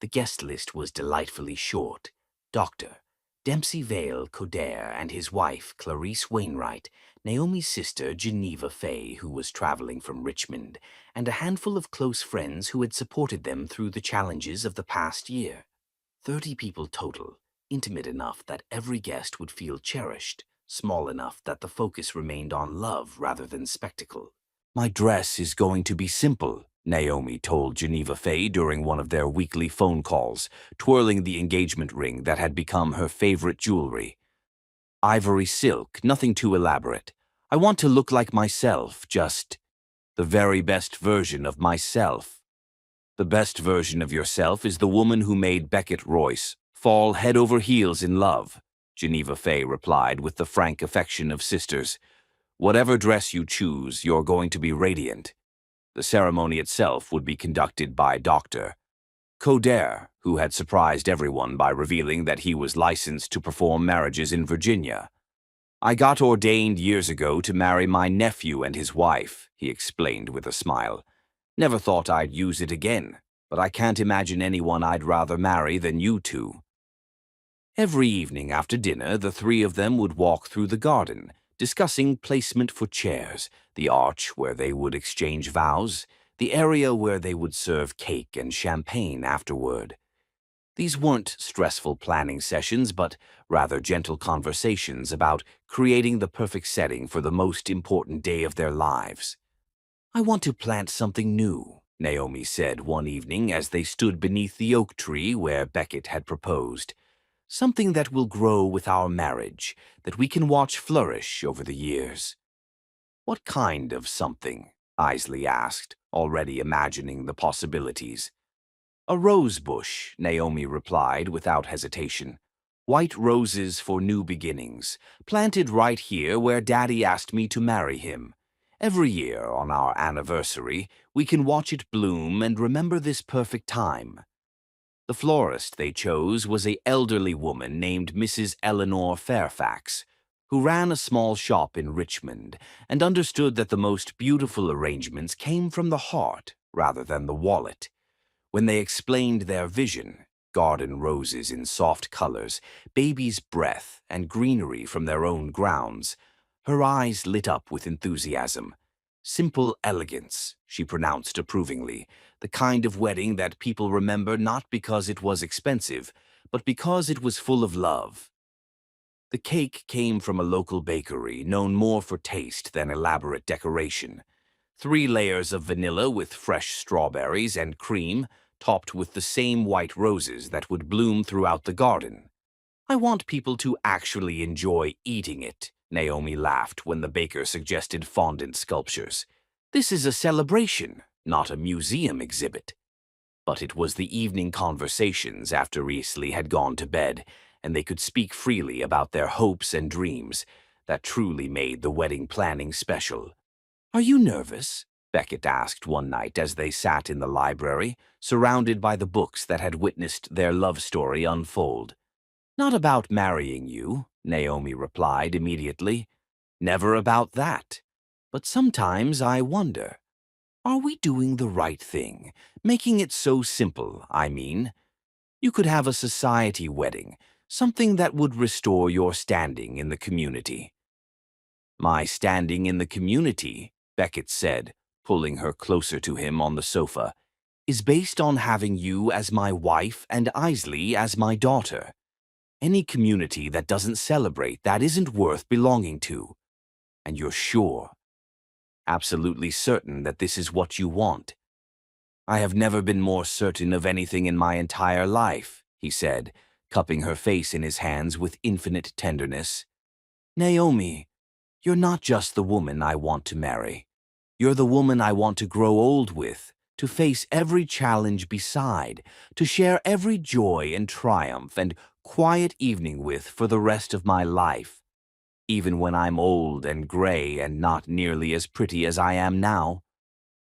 The guest list was delightfully short. Dr. Dempsey Vale Coder and his wife, Clarice Wainwright, Naomi's sister, Geneva Fay, who was traveling from Richmond, and a handful of close friends who had supported them through the challenges of the past year. 30 people total, intimate enough that every guest would feel cherished, small enough that the focus remained on love rather than spectacle. "My dress is going to be simple," Naomi told Geneva Fay during one of their weekly phone calls, twirling the engagement ring that had become her favorite jewelry. "Ivory silk, nothing too elaborate. I want to look like myself, just the very best version of myself." "The best version of yourself is the woman who made Beckett Royce fall head over heels in love," Geneva Fay replied with the frank affection of sisters. "Whatever dress you choose, you're going to be radiant." The ceremony itself would be conducted by Dr. Coder, who had surprised everyone by revealing that he was licensed to perform marriages in Virginia. "I got ordained years ago to marry my nephew and his wife," he explained with a smile. "Never thought I'd use it again, but I can't imagine anyone I'd rather marry than you two." Every evening after dinner, the three of them would walk through the garden, discussing placement for chairs, the arch where they would exchange vows, the area where they would serve cake and champagne afterward. These weren't stressful planning sessions, but rather gentle conversations about creating the perfect setting for the most important day of their lives. "I want to plant something new," Naomi said one evening as they stood beneath the oak tree where Beckett had proposed. "Something that will grow with our marriage, that we can watch flourish over the years." "What kind of something?" Isley asked, already imagining the possibilities. "A rose bush," Naomi replied without hesitation. "White roses for new beginnings, planted right here where Daddy asked me to marry him. Every year on our anniversary, we can watch it bloom and remember this perfect time." The florist they chose was an elderly woman named Mrs. Eleanor Fairfax, who ran a small shop in Richmond and understood that the most beautiful arrangements came from the heart rather than the wallet. When they explained their vision, garden roses in soft colors, baby's breath, and greenery from their own grounds, her eyes lit up with enthusiasm. "Simple elegance," she pronounced approvingly, "the kind of wedding that people remember not because it was expensive, but because it was full of love." The cake came from a local bakery known more for taste than elaborate decoration. 3 layers of vanilla with fresh strawberries and cream, topped with the same white roses that would bloom throughout the garden. "I want people to actually enjoy eating it," Naomi laughed when the baker suggested fondant sculptures. "This is a celebration, not a museum exhibit." But it was the evening conversations after Risley had gone to bed, and they could speak freely about their hopes and dreams, that truly made the wedding planning special. "Are you nervous?" Beckett asked one night as they sat in the library, surrounded by the books that had witnessed their love story unfold. "Not about marrying you," Naomi replied immediately. "Never about that. But sometimes I wonder, are we doing the right thing, making it so simple, I mean? You could have a society wedding, something that would restore your standing in the community." "My standing in the community," Beckett said, pulling her closer to him on the sofa, "is based on having you as my wife and Isley as my daughter. Any community that doesn't celebrate that isn't worth belonging to. And you're sure, absolutely certain that this is what you want." "I have never been more certain of anything in my entire life," he said, cupping her face in his hands with infinite tenderness. "Naomi, you're not just the woman I want to marry. You're the woman I want to grow old with, to face every challenge beside, to share every joy and triumph and quiet evening with for the rest of my life. Even when I'm old and gray and not nearly as pretty as I am now.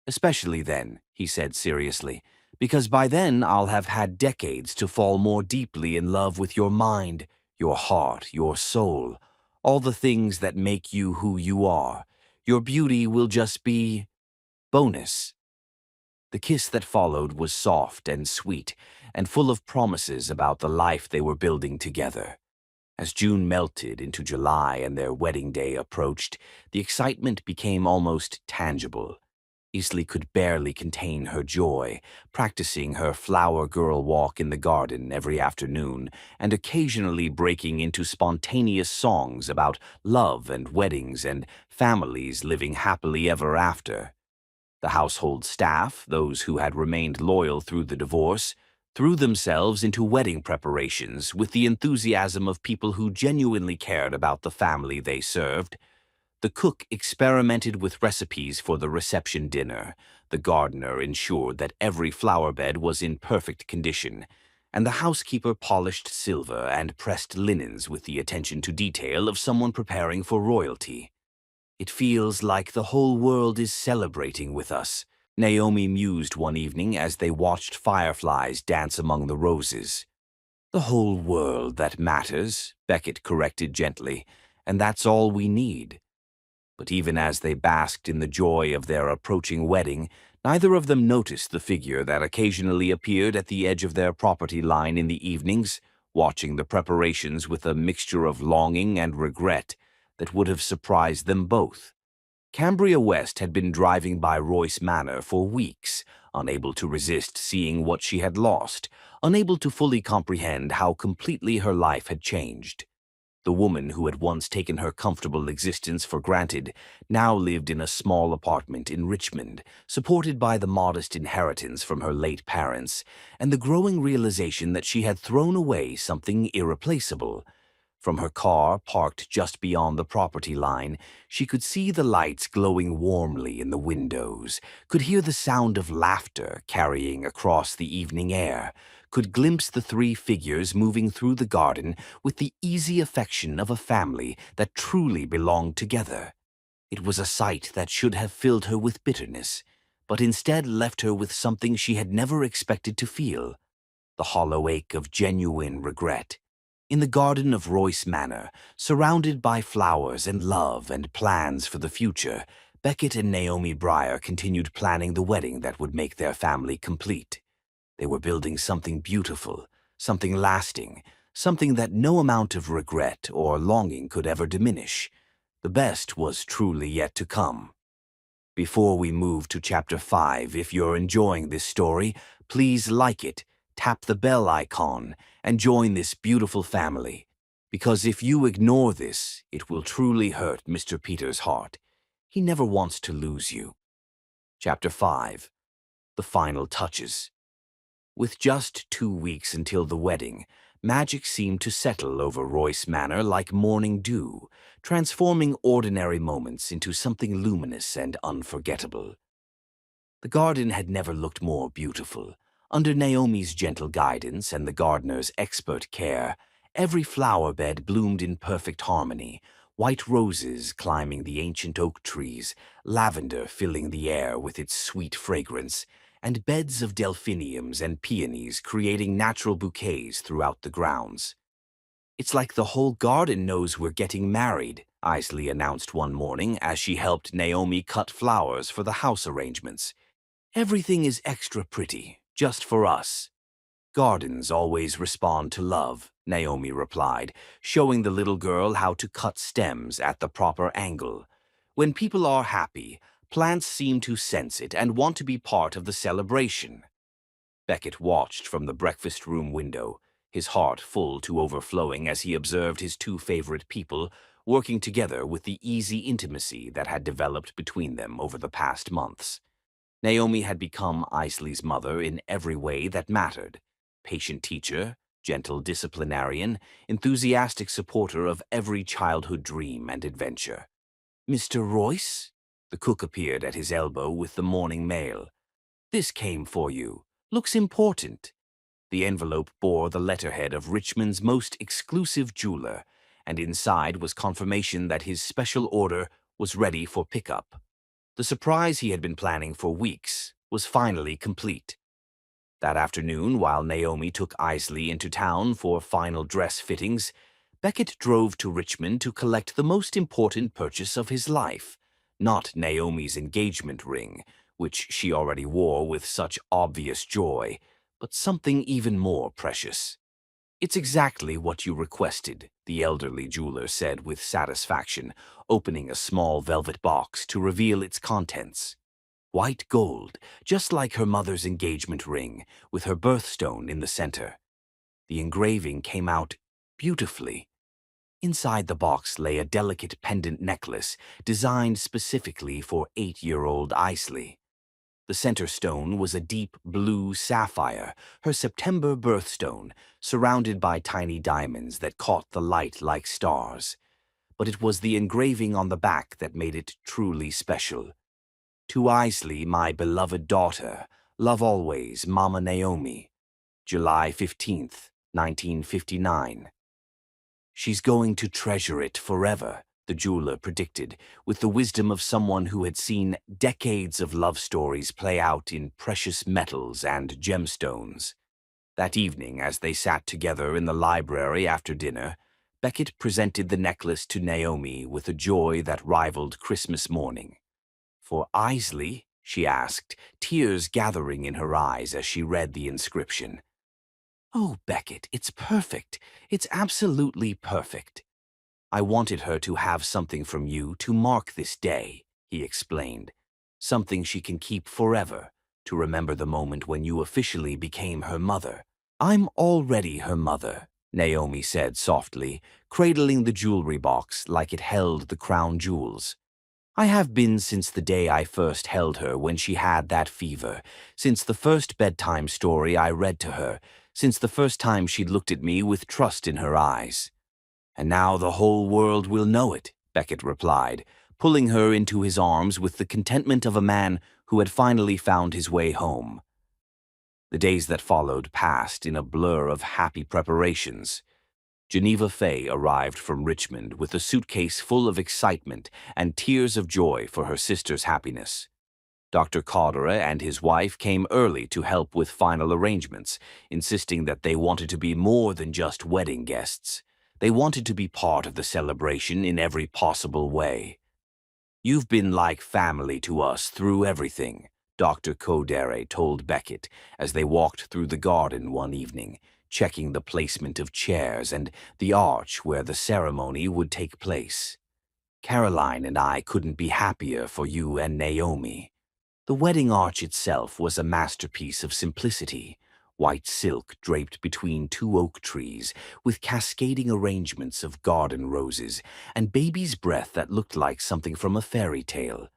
Especially then," he said seriously, "because by then I'll have had decades to fall more deeply in love with your mind, your heart, your soul, all the things that make you who you are, Your beauty will just be bonus. The kiss that followed was soft and sweet, and full of promises about the life they were building together. As June melted into July and their wedding day approached, the excitement became almost tangible. Isley could barely contain her joy, practicing her flower girl walk in the garden every afternoon and occasionally breaking into spontaneous songs about love and weddings and families living happily ever after. The household staff, those who had remained loyal through the divorce, threw themselves into wedding preparations with the enthusiasm of people who genuinely cared about the family they served. The cook experimented with recipes for the reception dinner. The gardener ensured that every flower bed was in perfect condition, and the housekeeper polished silver and pressed linens with the attention to detail of someone preparing for royalty. It feels like the whole world is celebrating with us, Naomi mused one evening as they watched fireflies dance among the roses. The whole world that matters, Beckett corrected gently, and that's all we need. But even as they basked in the joy of their approaching wedding, neither of them noticed the figure that occasionally appeared at the edge of their property line in the evenings, watching the preparations with a mixture of longing and regret that would have surprised them both. Cambria West had been driving by Royce Manor for weeks, unable to resist seeing what she had lost, unable to fully comprehend how completely her life had changed. The woman who had once taken her comfortable existence for granted now lived in a small apartment in Richmond, supported by the modest inheritance from her late parents and the growing realization that she had thrown away something irreplaceable. From her car, parked just beyond the property line, she could see the lights glowing warmly in the windows, could hear the sound of laughter carrying across the evening air, could glimpse the three figures moving through the garden with the easy affection of a family that truly belonged together. It was a sight that should have filled her with bitterness, but instead left her with something she had never expected to feel: the hollow ache of genuine regret. In the garden of Royce Manor, surrounded by flowers and love and plans for the future, Beckett and Naomi Breyer continued planning the wedding that would make their family complete. They were building something beautiful, something lasting, something that no amount of regret or longing could ever diminish. The best was truly yet to come. Before we move to Chapter 5, if you're enjoying this story, please like it, tap the bell icon, and join this beautiful family. Because if you ignore this, it will truly hurt Mr. Peter's heart. He never wants to lose you. Chapter 5. The Final Touches. With just 2 weeks until the wedding, magic seemed to settle over Royce Manor like morning dew, transforming ordinary moments into something luminous and unforgettable. The garden had never looked more beautiful. Under Naomi's gentle guidance and the gardener's expert care, every flower bed bloomed in perfect harmony, white roses climbing the ancient oak trees, lavender filling the air with its sweet fragrance, and beds of delphiniums and peonies creating natural bouquets throughout the grounds. "It's like the whole garden knows we're getting married," Isley announced one morning as she helped Naomi cut flowers for the house arrangements. "Everything is extra pretty, just for us." "Gardens always respond to love," Naomi replied, showing the little girl how to cut stems at the proper angle. "When people are happy, plants seem to sense it and want to be part of the celebration." Beckett watched from the breakfast room window, his heart full to overflowing as he observed his two favorite people working together with the easy intimacy that had developed between them over the past months. Naomi had become Isley's mother in every way that mattered: patient teacher, gentle disciplinarian, enthusiastic supporter of every childhood dream and adventure. "Mr. Royce?" The cook appeared at his elbow with the morning mail. "This came for you. Looks important." The envelope bore the letterhead of Richmond's most exclusive jeweler, and inside was confirmation that his special order was ready for pickup. The surprise he had been planning for weeks was finally complete. That afternoon, while Naomi took Isley into town for final dress fittings, Beckett drove to Richmond to collect the most important purchase of his life: Not Naomi's engagement ring, which she already wore with such obvious joy, but something even more precious. "It's exactly what you requested," the elderly jeweler said with satisfaction, opening a small velvet box to reveal its contents. White gold, just like her mother's engagement ring, with her birthstone in the center. The engraving came out beautifully. Inside the box lay a delicate pendant necklace designed specifically for 8-year-old Isley. The center stone was a deep blue sapphire, her September birthstone, surrounded by tiny diamonds that caught the light like stars. But it was the engraving on the back that made it truly special. "To Isley, my beloved daughter, love always, Mama Naomi. July 15th, 1959. "She's going to treasure it forever," the jeweler predicted, with the wisdom of someone who had seen decades of love stories play out in precious metals and gemstones. That evening, as they sat together in the library after dinner, Beckett presented the necklace to Naomi with a joy that rivaled Christmas morning. "For Isley?" she asked, tears gathering in her eyes as she read the inscription. "Oh, Beckett, it's perfect. It's absolutely perfect. I wanted her to have something from you to mark this day," he explained. "Something she can keep forever, to remember the moment when you officially became her mother." "I'm already her mother," Naomi said softly, cradling the jewelry box like it held the crown jewels. "I have been since the day I first held her when she had that fever, since the first bedtime story I read to her, since the first time she looked at me with trust in her eyes." "And now the whole world will know it," Beckett replied, pulling her into his arms with the contentment of a man who had finally found his way home. The days that followed passed in a blur of happy preparations. Geneva Fay arrived from Richmond with a suitcase full of excitement and tears of joy for her sister's happiness. Dr. Carteret and his wife came early to help with final arrangements, insisting that they wanted to be more than just wedding guests. They wanted to be part of the celebration in every possible way. "You've been like family to us through everything," Dr. Codere told Beckett as they walked through the garden one evening, checking the placement of chairs and the arch where the ceremony would take place. "Caroline and I couldn't be happier for you and Naomi." The wedding arch itself was a masterpiece of simplicity. White silk draped between two oak trees, with cascading arrangements of garden roses, and baby's breath that looked like something from a fairy tale.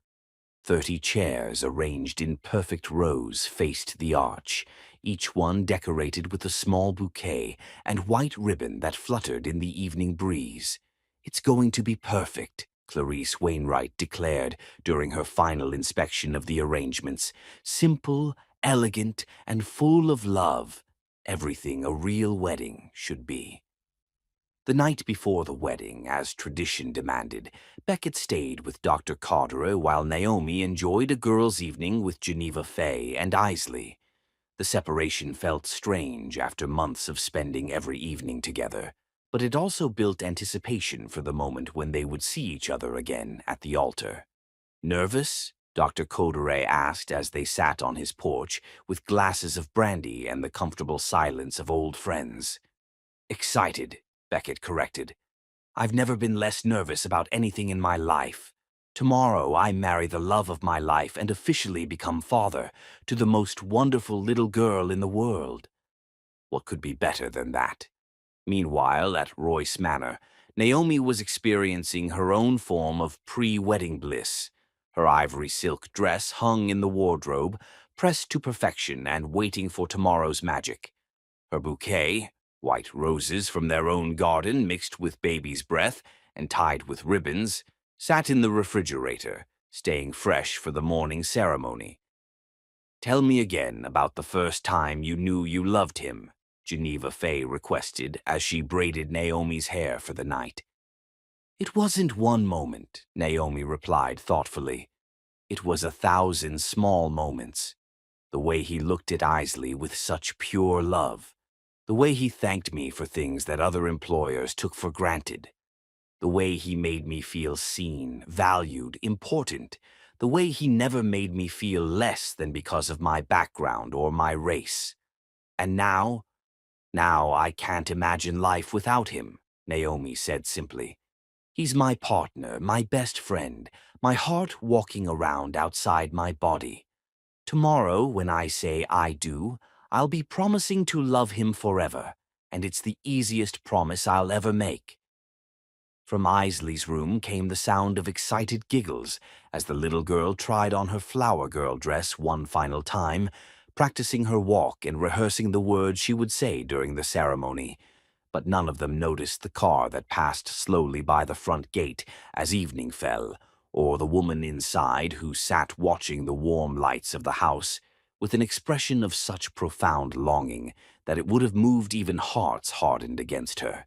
30 chairs arranged in perfect rows faced the arch, each one decorated with a small bouquet and white ribbon that fluttered in the evening breeze. "It's going to be perfect," Clarice Wainwright declared during her final inspection of the arrangements. "Simple, elegant, and full of love. Everything a real wedding should be." The night before the wedding, as tradition demanded, Beckett stayed with Dr. Carteret while Naomi enjoyed a girls' evening with Geneva Fay and Isley. The separation felt strange after months of spending every evening together, but it also built anticipation for the moment when they would see each other again at the altar. "Nervous?" Dr. Codere asked as they sat on his porch with glasses of brandy and the comfortable silence of old friends. "Excited," Beckett corrected. "I've never been less nervous about anything in my life. Tomorrow I marry the love of my life and officially become father to the most wonderful little girl in the world." What could be better than that? Meanwhile, at Royce Manor, Naomi was experiencing her own form of pre-wedding bliss. Her ivory silk dress hung in the wardrobe, pressed to perfection and waiting for tomorrow's magic. Her bouquet, white roses from their own garden mixed with baby's breath and tied with ribbons, sat in the refrigerator, staying fresh for the morning ceremony. "Tell me again about the first time you knew you loved him," Geneva Fay requested as she braided Naomi's hair for the night. "It wasn't one moment," Naomi replied thoughtfully. "It was 1,000 small moments. The way he looked at Isley with such pure love. The way he thanked me for things that other employers took for granted. The way he made me feel seen, valued, important. The way he never made me feel less than because of my background or my race. And now I can't imagine life without him, Naomi said simply. He's my partner, my best friend, my heart walking around outside my body. Tomorrow, when I say I do, I'll be promising to love him forever, and it's the easiest promise I'll ever make. From Isley's room came the sound of excited giggles as the little girl tried on her flower girl dress one final time, practicing her walk and rehearsing the words she would say during the ceremony. But none of them noticed the car that passed slowly by the front gate as evening fell, or the woman inside who sat watching the warm lights of the house with an expression of such profound longing that it would have moved even hearts hardened against her.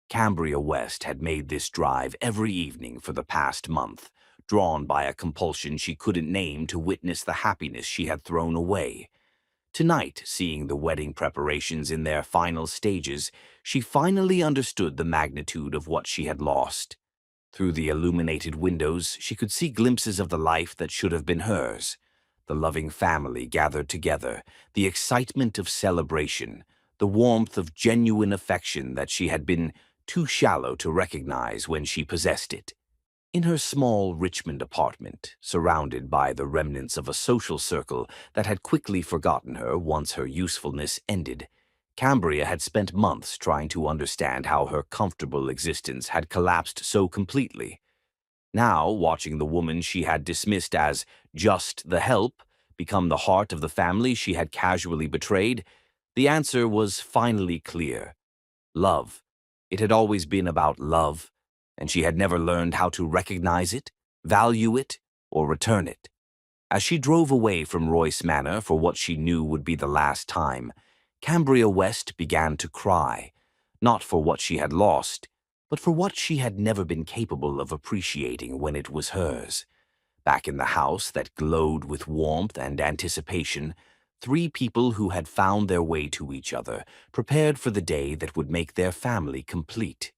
Cambria West had made this drive every evening for the past month, drawn by a compulsion she couldn't name to witness the happiness she had thrown away. Tonight, seeing the wedding preparations in their final stages, she finally understood the magnitude of what she had lost. Through the illuminated windows, she could see glimpses of the life that should have been hers. The loving family gathered together, the excitement of celebration, the warmth of genuine affection that she had been too shallow to recognize when she possessed it. In her small Richmond apartment, surrounded by the remnants of a social circle that had quickly forgotten her once her usefulness ended, Cambria had spent months trying to understand how her comfortable existence had collapsed so completely. Now, watching the woman she had dismissed as just the help become the heart of the family she had casually betrayed, the answer was finally clear. Love. It had always been about love, and she had never learned how to recognize it, value it, or return it. As she drove away from Royce Manor for what she knew would be the last time, Cambria West began to cry, not for what she had lost, but for what she had never been capable of appreciating when it was hers. Back in the house that glowed with warmth and anticipation, three people who had found their way to each other, prepared for the day that would make their family complete.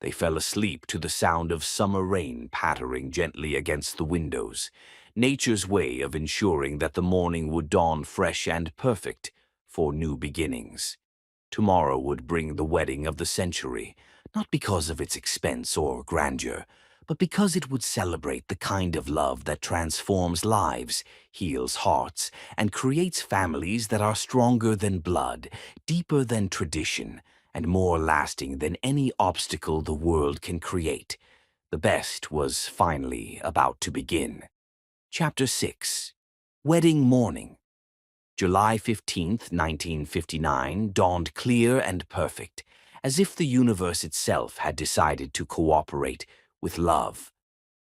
They fell asleep to the sound of summer rain pattering gently against the windows, nature's way of ensuring that the morning would dawn fresh and perfect for new beginnings. Tomorrow would bring the wedding of the century, not because of its expense or grandeur, but because it would celebrate the kind of love that transforms lives, heals hearts, and creates families that are stronger than blood, deeper than tradition, and more lasting than any obstacle the world can create. The best was finally about to begin. Chapter 6. Wedding Morning. July 15th, 1959, dawned clear and perfect, as if the universe itself had decided to cooperate with love.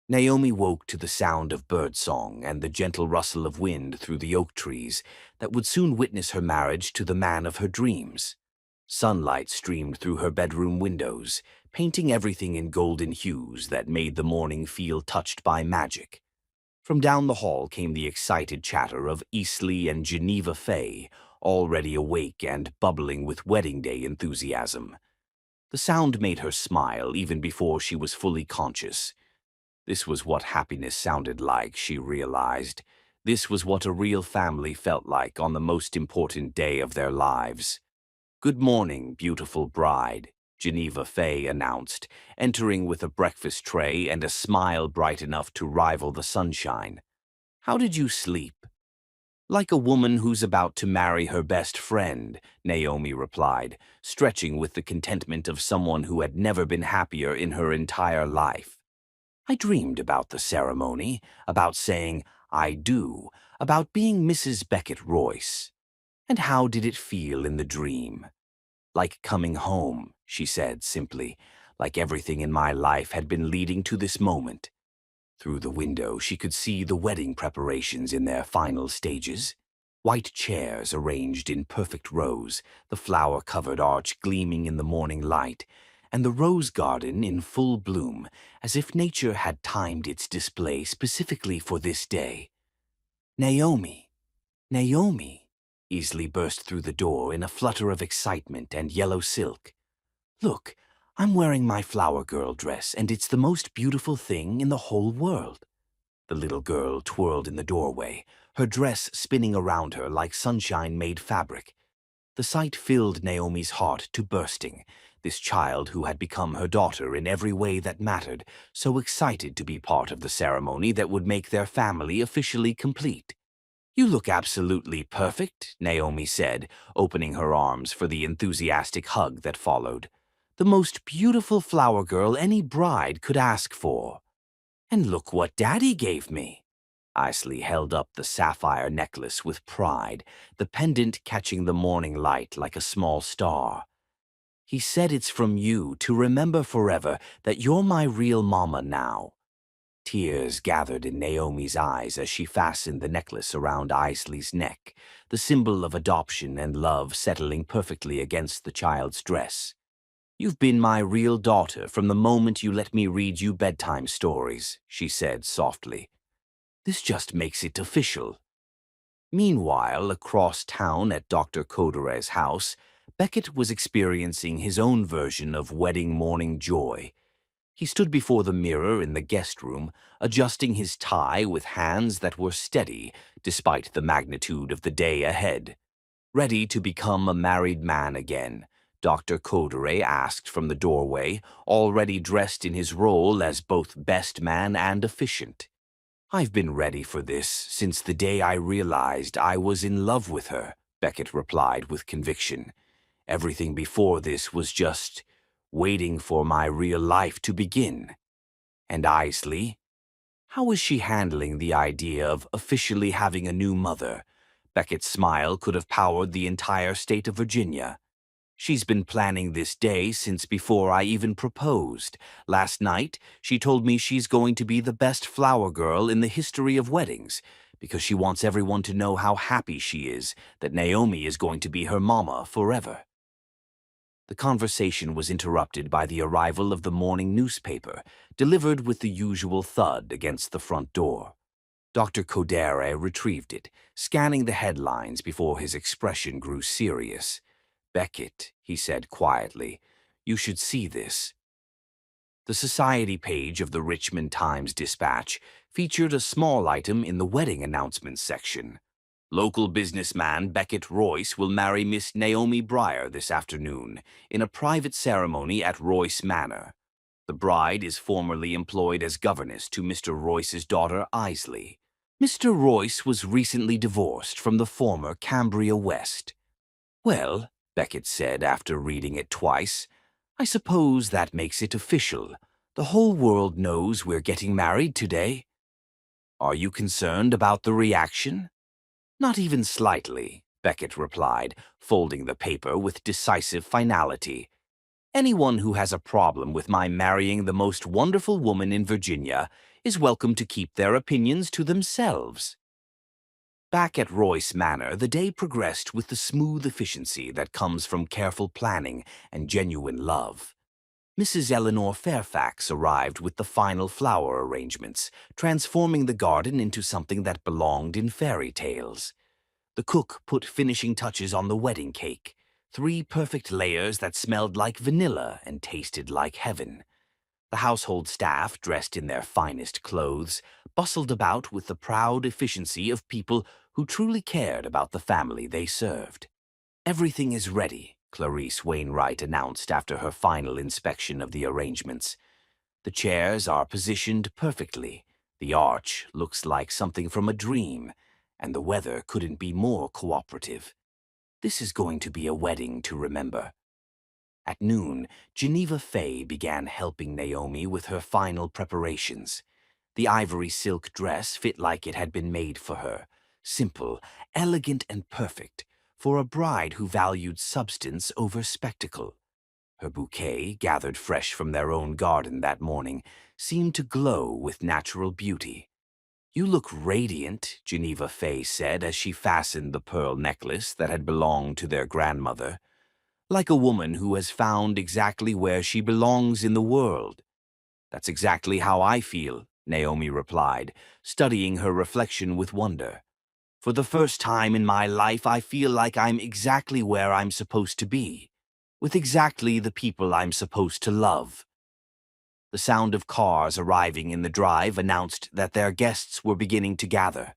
Naomi woke to the sound of birdsong and the gentle rustle of wind through the oak trees that would soon witness her marriage to the man of her dreams. Sunlight streamed through her bedroom windows, painting everything in golden hues that made the morning feel touched by magic. From down the hall came the excited chatter of Eastleigh and Geneva Fay, already awake and bubbling with wedding day enthusiasm. The sound made her smile even before she was fully conscious. This was what happiness sounded like, she realized. This was what a real family felt like on the most important day of their lives. "Good morning, beautiful bride," Geneva Fay announced, entering with a breakfast tray and a smile bright enough to rival the sunshine. "How did you sleep?" "Like a woman who's about to marry her best friend," Naomi replied, stretching with the contentment of someone who had never been happier in her entire life. "I dreamed about the ceremony, about saying, 'I do,' about being Mrs. Beckett Royce. And how did it feel in the dream?" "Like coming home," she said simply, "like everything in my life had been leading to this moment." Through the window, she could see the wedding preparations in their final stages. White chairs arranged in perfect rows, the flower-covered arch gleaming in the morning light, and the rose garden in full bloom, as if nature had timed its display specifically for this day. "Naomi! Naomi!" Easley burst through the door in a flutter of excitement and yellow silk. "Look, I'm wearing my flower girl dress, and it's the most beautiful thing in the whole world. The little girl twirled in the doorway, her dress spinning around her like sunshine-made fabric. The sight filled Naomi's heart to bursting. This child who had become her daughter in every way that mattered, so excited to be part of the ceremony that would make their family officially complete. "You look absolutely perfect," Naomi said, opening her arms for the enthusiastic hug that followed. "The most beautiful flower girl any bride could ask for. And look what Daddy gave me." Isley held up the sapphire necklace with pride, the pendant catching the morning light like a small star. "He said it's from you to remember forever that you're my real mama now." Tears gathered in Naomi's eyes as she fastened the necklace around Isley's neck, the symbol of adoption and love settling perfectly against the child's dress. "You've been my real daughter from the moment you let me read you bedtime stories," she said softly. "This just makes it official." Meanwhile, across town at Dr. Coderet's house, Beckett was experiencing his own version of wedding morning joy. He stood before the mirror in the guest room, adjusting his tie with hands that were steady despite the magnitude of the day ahead. Ready to become a married man again, Dr. Codere asked from the doorway, already dressed in his role as both best man and efficient. "I've been ready for this since the day I realized I was in love with her," Beckett replied with conviction. "Everything before this was just waiting for my real life to begin." "And Isley? How is she handling the idea of officially having a new mother?" Beckett's smile could have powered the entire state of Virginia. "She's been planning this day since before I even proposed. Last night, she told me she's going to be the best flower girl in the history of weddings, because she wants everyone to know how happy she is that Naomi is going to be her mama forever." The conversation was interrupted by the arrival of the morning newspaper, delivered with the usual thud against the front door. Dr. Codere retrieved it, scanning the headlines before his expression grew serious. "Beckett," he said quietly, "you should see this." The society page of the Richmond Times-Dispatch featured a small item in the wedding announcements section. "Local businessman Beckett Royce will marry Miss Naomi Breyer this afternoon in a private ceremony at Royce Manor. The bride is formerly employed as governess to Mr. Royce's daughter Isley. Mr. Royce was recently divorced from the former Cambria West." "Well," Beckett said after reading it twice, "I suppose that makes it official. The whole world knows we're getting married today." "Are you concerned about the reaction?" "Not even slightly," Beckett replied, folding the paper with decisive finality. "Anyone who has a problem with my marrying the most wonderful woman in Virginia is welcome to keep their opinions to themselves." Back at Royce Manor, the day progressed with the smooth efficiency that comes from careful planning and genuine love. Mrs. Eleanor Fairfax arrived with the final flower arrangements, transforming the garden into something that belonged in fairy tales. The cook put finishing touches on the wedding cake, 3 perfect layers that smelled like vanilla and tasted like heaven. The household staff, dressed in their finest clothes, bustled about with the proud efficiency of people who truly cared about the family they served. "Everything is ready," Clarice Wainwright announced after her final inspection of the arrangements. "The chairs are positioned perfectly, the arch looks like something from a dream, and the weather couldn't be more cooperative. This is going to be a wedding to remember." At noon, Geneva Fay began helping Naomi with her final preparations. The ivory silk dress fit like it had been made for her, simple, elegant, and perfect, for a bride who valued substance over spectacle. Her bouquet, gathered fresh from their own garden that morning, seemed to glow with natural beauty. "You look radiant," Geneva Fay said as she fastened the pearl necklace that had belonged to their grandmother. "Like a woman who has found exactly where she belongs in the world." "That's exactly how I feel," Naomi replied, studying her reflection with wonder. "For the first time in my life, I feel like I'm exactly where I'm supposed to be." with exactly the people I'm supposed to love. The sound of cars arriving in the drive announced that their guests were beginning to gather.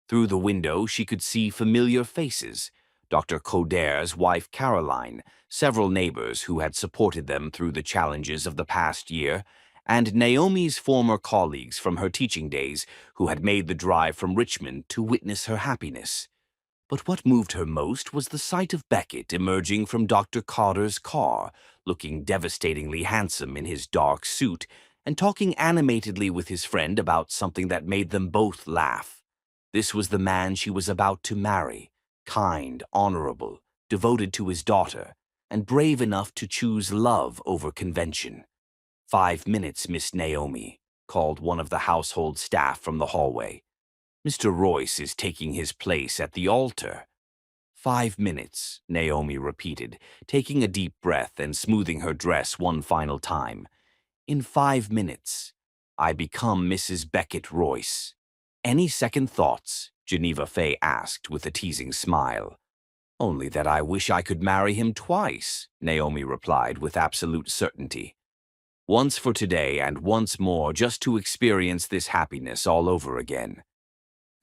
Through the window, she could see familiar faces: Dr. Coderre's wife Caroline, several neighbors who had supported them through the challenges of the past year, and Naomi's former colleagues from her teaching days who had made the drive from Richmond to witness her happiness. But what moved her most was the sight of Beckett emerging from Dr. Carter's car, looking devastatingly handsome in his dark suit, and talking animatedly with his friend about something that made them both laugh. This was the man she was about to marry: kind, honorable, devoted to his daughter, and brave enough to choose love over convention. "5 minutes, Miss Naomi," called one of the household staff from the hallway. "Mr. Royce is taking his place at the altar." "5 minutes," Naomi repeated, taking a deep breath and smoothing her dress one final time. "In 5 minutes, I become Mrs. Beckett Royce." "Any second thoughts?" Geneva Fay asked with a teasing smile. "Only that I wish I could marry him twice," Naomi replied with absolute certainty. "Once for today and once more just to experience this happiness all over again."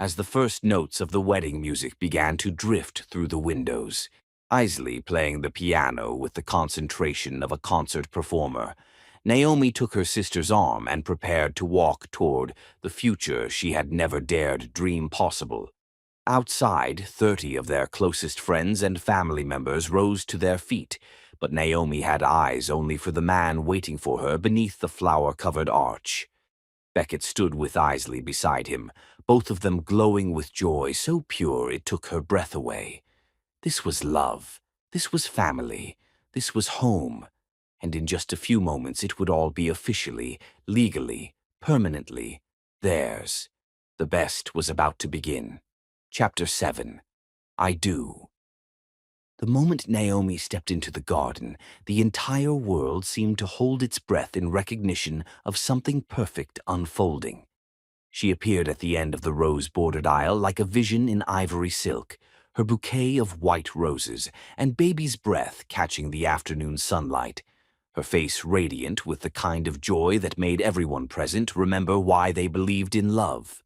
As the first notes of the wedding music began to drift through the windows, Isley playing the piano with the concentration of a concert performer, Naomi took her sister's arm and prepared to walk toward the future she had never dared dream possible. Outside, 30 of their closest friends and family members rose to their feet, but Naomi had eyes only for the man waiting for her beneath the flower-covered arch. Beckett stood with Isley beside him, both of them glowing with joy so pure it took her breath away. This was love. This was family. This was home. And in just a few moments it would all be officially, legally, permanently theirs. The best was about to begin. Chapter 7. I Do. The moment Naomi stepped into the garden, the entire world seemed to hold its breath in recognition of something perfect unfolding. She appeared at the end of the rose-bordered aisle like a vision in ivory silk, her bouquet of white roses and baby's breath catching the afternoon sunlight, her face radiant with the kind of joy that made everyone present remember why they believed in love.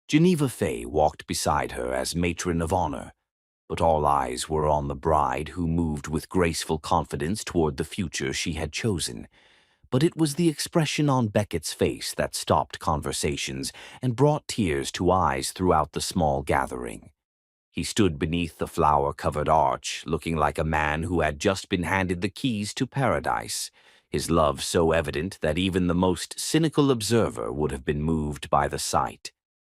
Geneva Fay walked beside her as matron of honor, but all eyes were on the bride, who moved with graceful confidence toward the future she had chosen. But it was the expression on Beckett's face that stopped conversations and brought tears to eyes throughout the small gathering. He stood beneath the flower-covered arch, looking like a man who had just been handed the keys to paradise, his love so evident that even the most cynical observer would have been moved by the sight.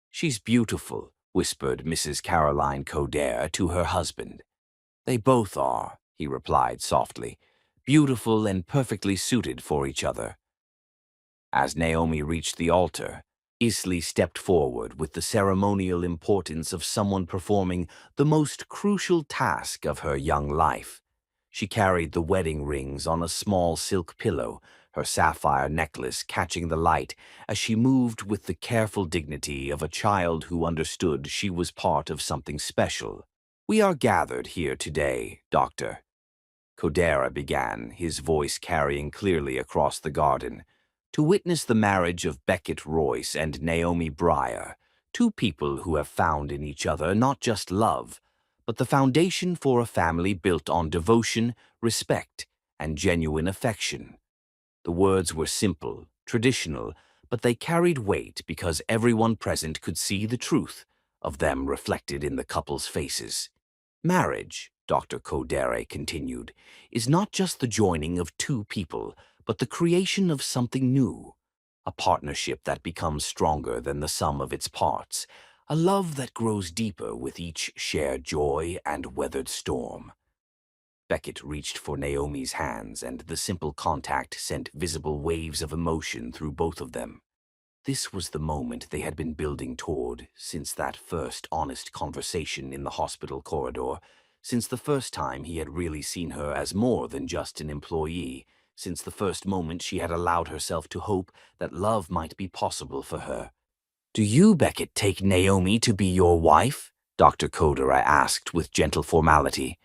"She's beautiful," whispered Mrs. Caroline Coderre to her husband. "They both are," he replied softly, "beautiful and perfectly suited for each other." As Naomi reached the altar, Isley stepped forward with the ceremonial importance of someone performing the most crucial task of her young life. She carried the wedding rings on a small silk pillow, her sapphire necklace catching the light as she moved with the careful dignity of a child who understood she was part of something special. "We are gathered here today, Doctor," Coderre began, his voice carrying clearly across the garden, "to witness the marriage of Beckett Royce and Naomi Breyer, two people who have found in each other not just love, but the foundation for a family built on devotion, respect, and genuine affection." The words were simple, traditional, but they carried weight because everyone present could see the truth of them reflected in the couple's faces. "Marriage," Dr. Coderre continued, "is not just the joining of two people, but the creation of something new, a partnership that becomes stronger than the sum of its parts, a love that grows deeper with each shared joy and weathered storm." Beckett reached for Naomi's hands, and the simple contact sent visible waves of emotion through both of them. This was the moment they had been building toward since that first honest conversation in the hospital corridor, since the first time he had really seen her as more than just an employee, since the first moment she had allowed herself to hope that love might be possible for her. "Do you, Beckett, take Naomi to be your wife?" Dr. Coderre asked with gentle formality.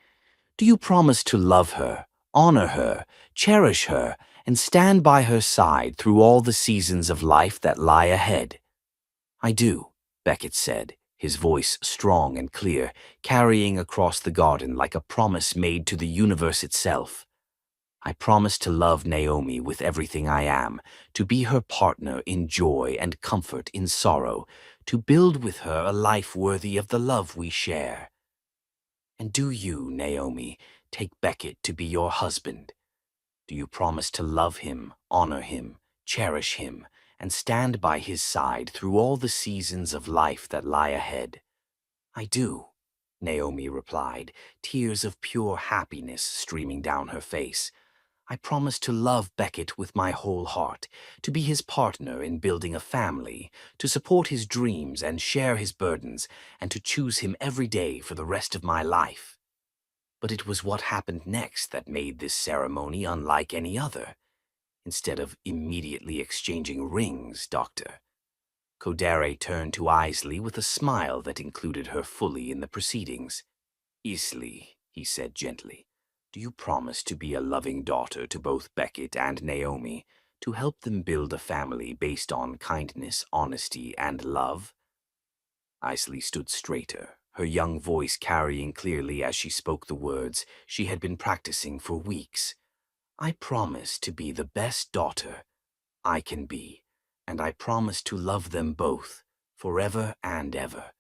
"Do you promise to love her, honor her, cherish her, and stand by her side through all the seasons of life that lie ahead. I do, Beckett said, his voice strong and clear, carrying across the garden like a promise made to the universe itself. I promise to love Naomi with everything I am, to be her partner in joy and comfort in sorrow, to build with her a life worthy of the love we share. And do you, Naomi, take Beckett to be your husband? Do you promise to love him, honor him, cherish him, and stand by his side through all the seasons of life that lie ahead? I do, Naomi replied, tears of pure happiness streaming down her face. I promise to love Beckett with my whole heart, to be his partner in building a family, to support his dreams and share his burdens, and to choose him every day for the rest of my life. But it was what happened next that made this ceremony unlike any other. Instead of immediately exchanging rings, Doctor, Kodare turned to Isley with a smile that included her fully in the proceedings. Isley, he said gently, do you promise to be a loving daughter to both Beckett and Naomi, to help them build a family based on kindness, honesty, and love? Isley stood straighter, her young voice carrying clearly as she spoke the words she had been practicing for weeks. I promise to be the best daughter I can be, and I promise to love them both, forever and ever.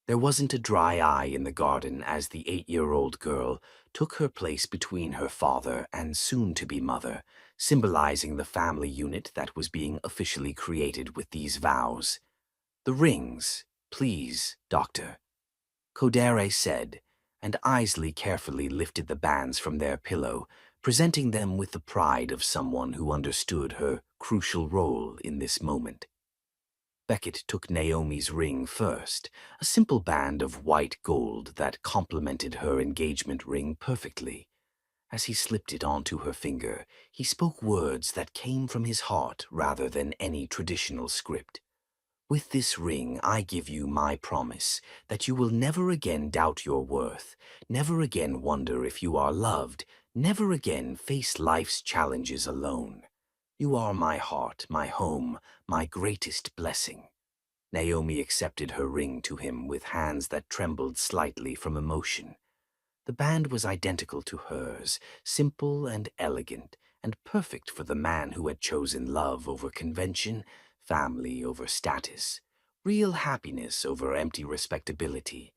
There wasn't a dry eye in the garden as the 8-year-old girl took her place between her father and soon-to-be mother, symbolizing the family unit that was being officially created with these vows. The rings, please, Doctor, Kodare said, and Isley carefully lifted the bands from their pillow, presenting them with the pride of someone who understood her crucial role in this moment. Beckett took Naomi's ring first, a simple band of white gold that complemented her engagement ring perfectly. As he slipped it onto her finger, he spoke words that came from his heart rather than any traditional script. With this ring, I give you my promise that you will never again doubt your worth, never again wonder if you are loved, never again face life's challenges alone. You are my heart, my home, my greatest blessing. Naomi accepted her ring to him with hands that trembled slightly from emotion. The band was identical to hers, simple and elegant, and perfect for the man who had chosen love over convention, family over status, real happiness over empty respectability.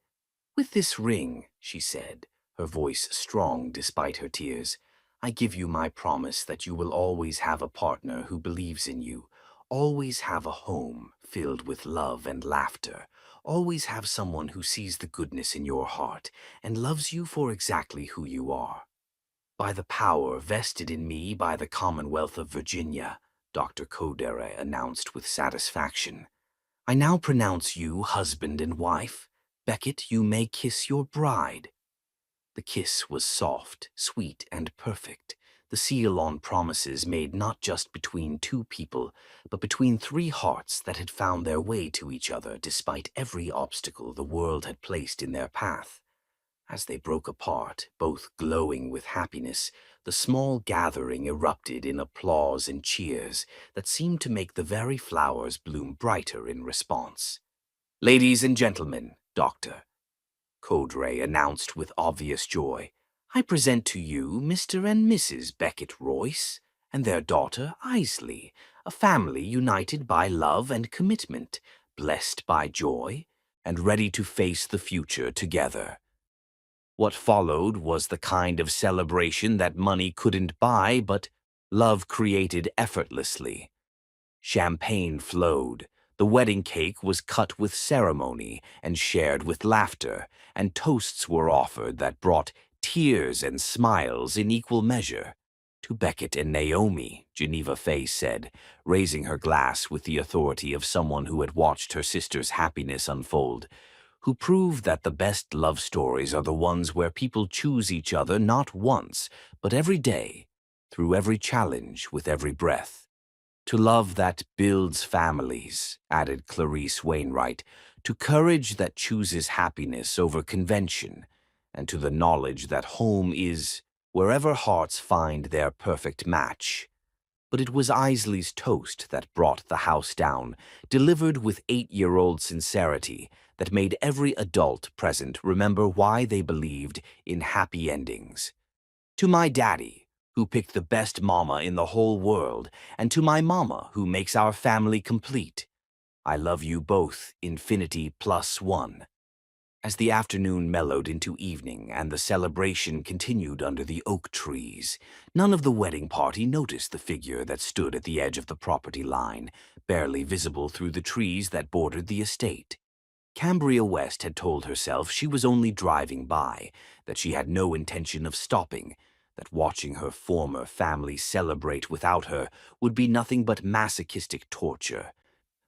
With this ring, she said, her voice strong despite her tears, I give you my promise that you will always have a partner who believes in you, always have a home filled with love and laughter, always have someone who sees the goodness in your heart and loves you for exactly who you are. By the power vested in me by the Commonwealth of Virginia, Dr. Kodere announced with satisfaction, I now pronounce you husband and wife. Beckett, you may kiss your bride. The kiss was soft, sweet, and perfect, the seal on promises made not just between two people, but between three hearts that had found their way to each other despite every obstacle the world had placed in their path. As they broke apart, both glowing with happiness, the small gathering erupted in applause and cheers that seemed to make the very flowers bloom brighter in response. Ladies and gentlemen, Doctor, Kodre announced with obvious joy, I present to you Mr. and Mrs. Beckett Royce and their daughter Isley, a family united by love and commitment, blessed by joy, and ready to face the future together. What followed was the kind of celebration that money couldn't buy, but love created effortlessly. Champagne flowed, the wedding cake was cut with ceremony and shared with laughter, and toasts were offered that brought tears and smiles in equal measure. To Beckett and Naomi, Geneva Fay said, raising her glass with the authority of someone who had watched her sister's happiness unfold, who proved that the best love stories are the ones where people choose each other not once, but every day, through every challenge, with every breath. To love that builds families, added Clarice Wainwright, to courage that chooses happiness over convention, and to the knowledge that home is wherever hearts find their perfect match. But it was Isley's toast that brought the house down, delivered with 8-year-old sincerity that made every adult present remember why they believed in happy endings. To my daddy, who picked the best mama in the whole world, and to my mama, who makes our family complete, I love you both, infinity plus one. As the afternoon mellowed into evening and the celebration continued under the oak trees, none of the wedding party noticed the figure that stood at the edge of the property line, barely visible through the trees that bordered the estate. Cambria West had told herself she was only driving by, that she had no intention of stopping, that watching her former family celebrate without her would be nothing but masochistic torture.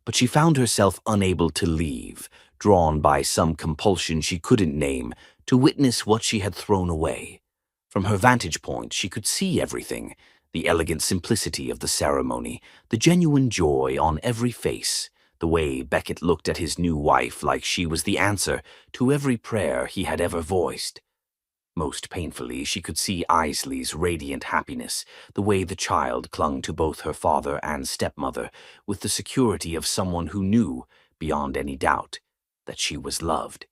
But she found herself unable to leave, drawn by some compulsion she couldn't name, to witness what she had thrown away. From her vantage point, she could see everything: the elegant simplicity of the ceremony, the genuine joy on every face, the way Beckett looked at his new wife like she was the answer to every prayer he had ever voiced. Most painfully, she could see Isley's radiant happiness, the way the child clung to both her father and stepmother, with the security of someone who knew, beyond any doubt, that she was loved.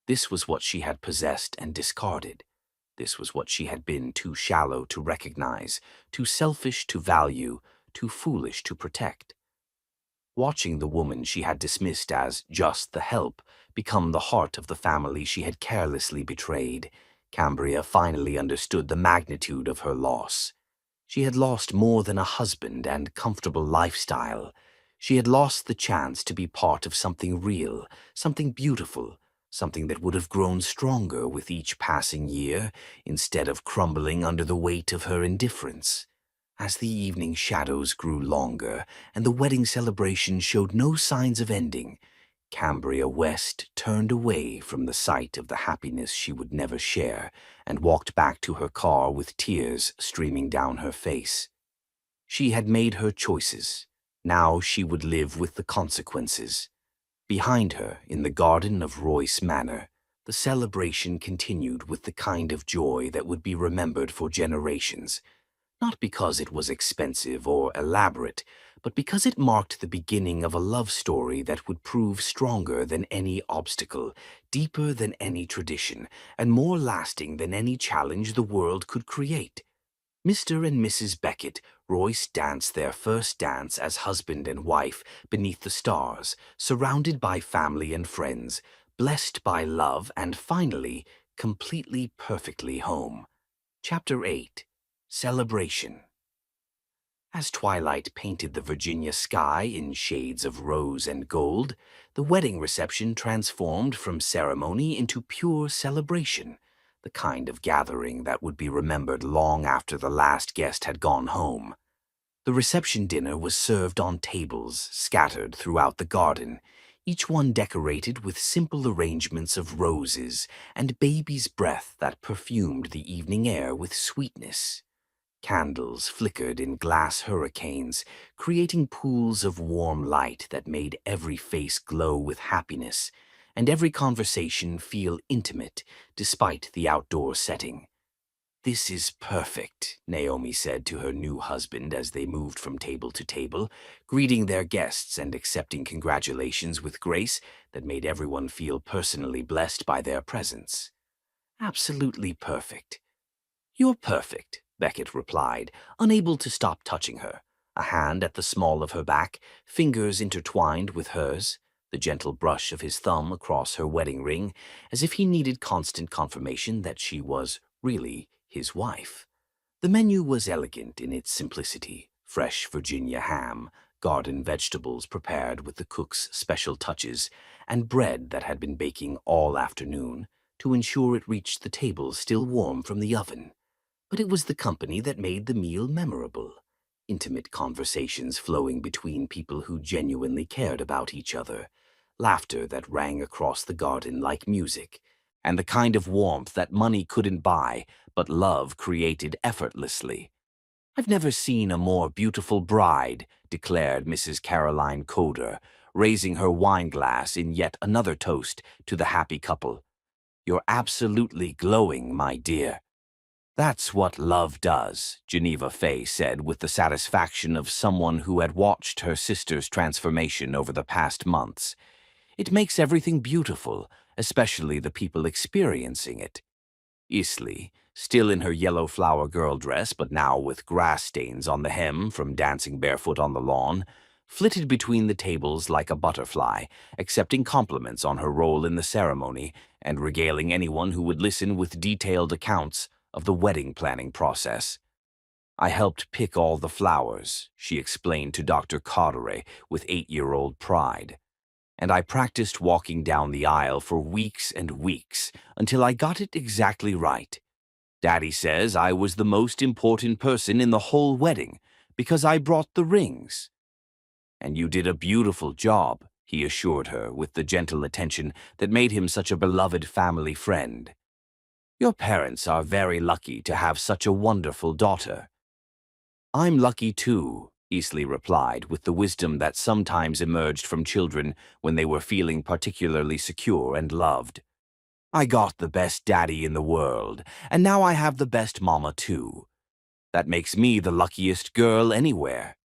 This was what she had possessed and discarded. This was what she had been too shallow to recognize, too selfish to value, too foolish to protect. Watching the woman she had dismissed as just the help become the heart of the family she had carelessly betrayed, Cambria finally understood the magnitude of her loss. She had lost more than a husband and comfortable lifestyle. She had lost the chance to be part of something real, something beautiful, something that would have grown stronger with each passing year instead of crumbling under the weight of her indifference. As the evening shadows grew longer and the wedding celebration showed no signs of ending, Cambria West turned away from the sight of the happiness she would never share and walked back to her car with tears streaming down her face. She had made her choices. Now she would live with the consequences. Behind her, in the garden of Royce Manor, the celebration continued with the kind of joy that would be remembered for generations. Not because it was expensive or elaborate, but because it marked the beginning of a love story that would prove stronger than any obstacle, deeper than any tradition, and more lasting than any challenge the world could create. Mr. and Mrs. Beckett Royce danced their first dance as husband and wife beneath the stars, surrounded by family and friends, blessed by love, and finally, completely perfectly home. Chapter 8. Celebration. As twilight painted the Virginia sky in shades of rose and gold, the wedding reception transformed from ceremony into pure celebration, the kind of gathering that would be remembered long after the last guest had gone home. The reception dinner was served on tables scattered throughout the garden, each one decorated with simple arrangements of roses and baby's breath that perfumed the evening air with sweetness. Candles flickered in glass hurricanes, creating pools of warm light that made every face glow with happiness, and every conversation feel intimate despite the outdoor setting. "This is perfect," Naomi said to her new husband as they moved from table to table, greeting their guests and accepting congratulations with grace that made everyone feel personally blessed by their presence. "Absolutely perfect." "You're perfect," Beckett replied, unable to stop touching her, a hand at the small of her back, fingers intertwined with hers, the gentle brush of his thumb across her wedding ring, as if he needed constant confirmation that she was really his wife. The menu was elegant in its simplicity: fresh Virginia ham, garden vegetables prepared with the cook's special touches, and bread that had been baking all afternoon to ensure it reached the table still warm from the oven. But it was the company that made the meal memorable. Intimate conversations flowing between people who genuinely cared about each other, laughter that rang across the garden like music, and the kind of warmth that money couldn't buy, but love created effortlessly. "I've never seen a more beautiful bride," declared Mrs. Caroline Coder, raising her wine glass in yet another toast to the happy couple. "You're absolutely glowing, my dear." That's what love does, Geneva Fay said with the satisfaction of someone who had watched her sister's transformation over the past months. It makes everything beautiful, especially the people experiencing it. Isley, still in her yellow flower girl dress but now with grass stains on the hem from dancing barefoot on the lawn, flitted between the tables like a butterfly, accepting compliments on her role in the ceremony and regaling anyone who would listen with detailed accounts of the wedding planning process. I helped pick all the flowers, she explained to Dr. Carteret with 8-year-old pride. And I practiced walking down the aisle for weeks and weeks until I got it exactly right. Daddy says I was the most important person in the whole wedding because I brought the rings. And you did a beautiful job, he assured her with the gentle attention that made him such a beloved family friend. Your parents are very lucky to have such a wonderful daughter. I'm lucky too, Easley replied with the wisdom that sometimes emerged from children when they were feeling particularly secure and loved. I got the best daddy in the world, and now I have the best mama too. That makes me the luckiest girl anywhere.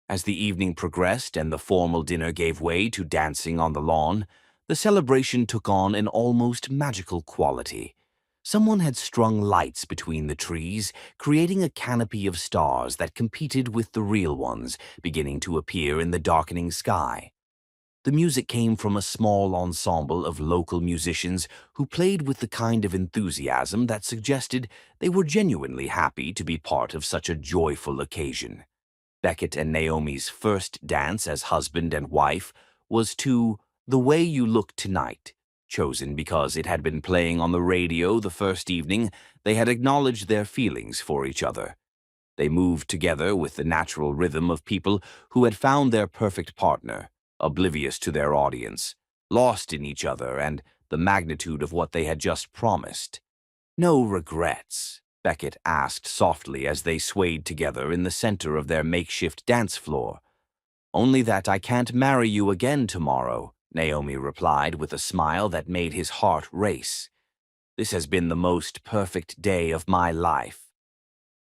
As the evening progressed and the formal dinner gave way to dancing on the lawn, the celebration took on an almost magical quality. Someone had strung lights between the trees, creating a canopy of stars that competed with the real ones, beginning to appear in the darkening sky. The music came from a small ensemble of local musicians who played with the kind of enthusiasm that suggested they were genuinely happy to be part of such a joyful occasion. Beckett and Naomi's first dance as husband and wife was to "The Way You Look Tonight," chosen because it had been playing on the radio the first evening they had acknowledged their feelings for each other. They moved together with the natural rhythm of people who had found their perfect partner, oblivious to their audience, lost in each other and the magnitude of what they had just promised. No regrets, Beckett asked softly as they swayed together in the center of their makeshift dance floor. Only that I can't marry you again tomorrow, Naomi replied with a smile that made his heart race. This has been the most perfect day of my life.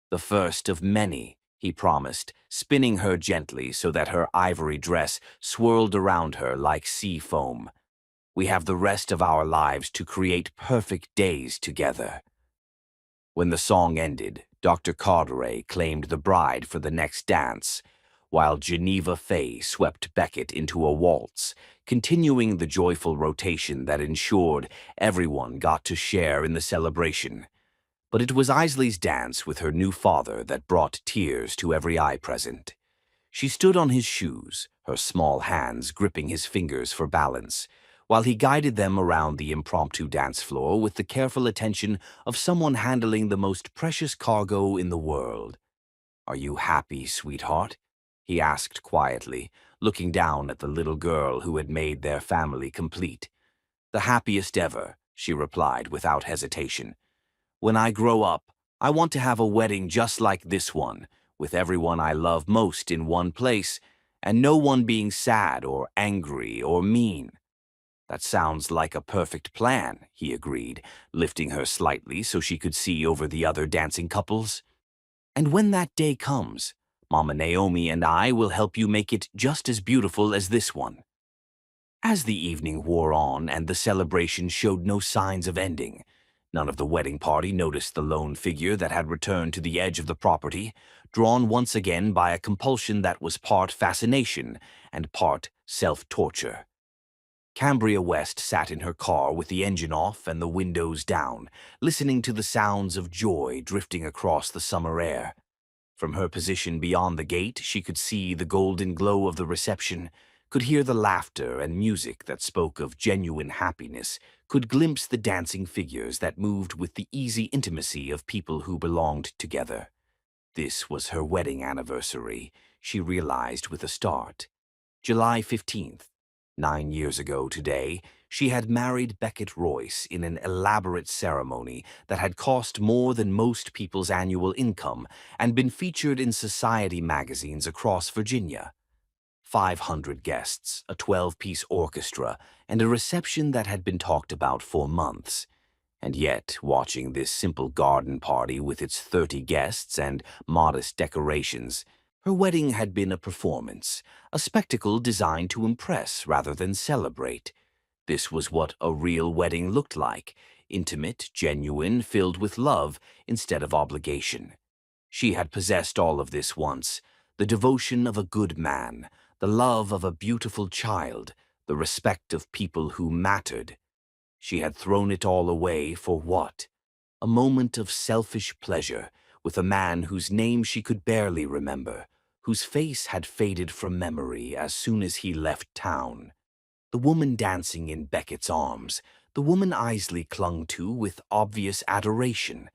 The first of many, he promised, spinning her gently so that her ivory dress swirled around her like sea foam. We have the rest of our lives to create perfect days together. When the song ended, Dr. Carteret claimed the bride for the next dance, while Geneva Fay swept Beckett into a waltz, continuing the joyful rotation that ensured everyone got to share in the celebration. But it was Isley's dance with her new father that brought tears to every eye present. She stood on his shoes, her small hands gripping his fingers for balance, while he guided them around the impromptu dance floor with the careful attention of someone handling the most precious cargo in the world. "Are you happy, sweetheart?" he asked quietly, looking down at the little girl who had made their family complete. "The happiest ever," she replied without hesitation. "When I grow up, I want to have a wedding just like this one, with everyone I love most in one place, and no one being sad or angry or mean." "That sounds like a perfect plan," he agreed, lifting her slightly so she could see over the other dancing couples. "And when that day comes, Mama Naomi and I will help you make it just as beautiful as this one." As the evening wore on and the celebration showed no signs of ending, none of the wedding party noticed the lone figure that had returned to the edge of the property, drawn once again by a compulsion that was part fascination and part self-torture. Cambria West sat in her car with the engine off and the windows down, listening to the sounds of joy drifting across the summer air. From her position beyond the gate, she could see the golden glow of the reception, could hear the laughter and music that spoke of genuine happiness, could glimpse the dancing figures that moved with the easy intimacy of people who belonged together. This was her wedding anniversary, she realized with a start. July 15th. 9 years ago today, she had married Beckett Royce in an elaborate ceremony that had cost more than most people's annual income and been featured in society magazines across Virginia. 500 guests, a 12-piece orchestra, and a reception that had been talked about for months. And yet, watching this simple garden party with its 30 guests and modest decorations, her wedding had been a performance, a spectacle designed to impress rather than celebrate. This was what a real wedding looked like: intimate, genuine, filled with love instead of obligation. She had possessed all of this once: the devotion of a good man, the love of a beautiful child, the respect of people who mattered. She had thrown it all away for what? A moment of selfish pleasure with a man whose name she could barely remember, whose face had faded from memory as soon as he left town. The woman dancing in Beckett's arms, the woman Isley clung to with obvious adoration,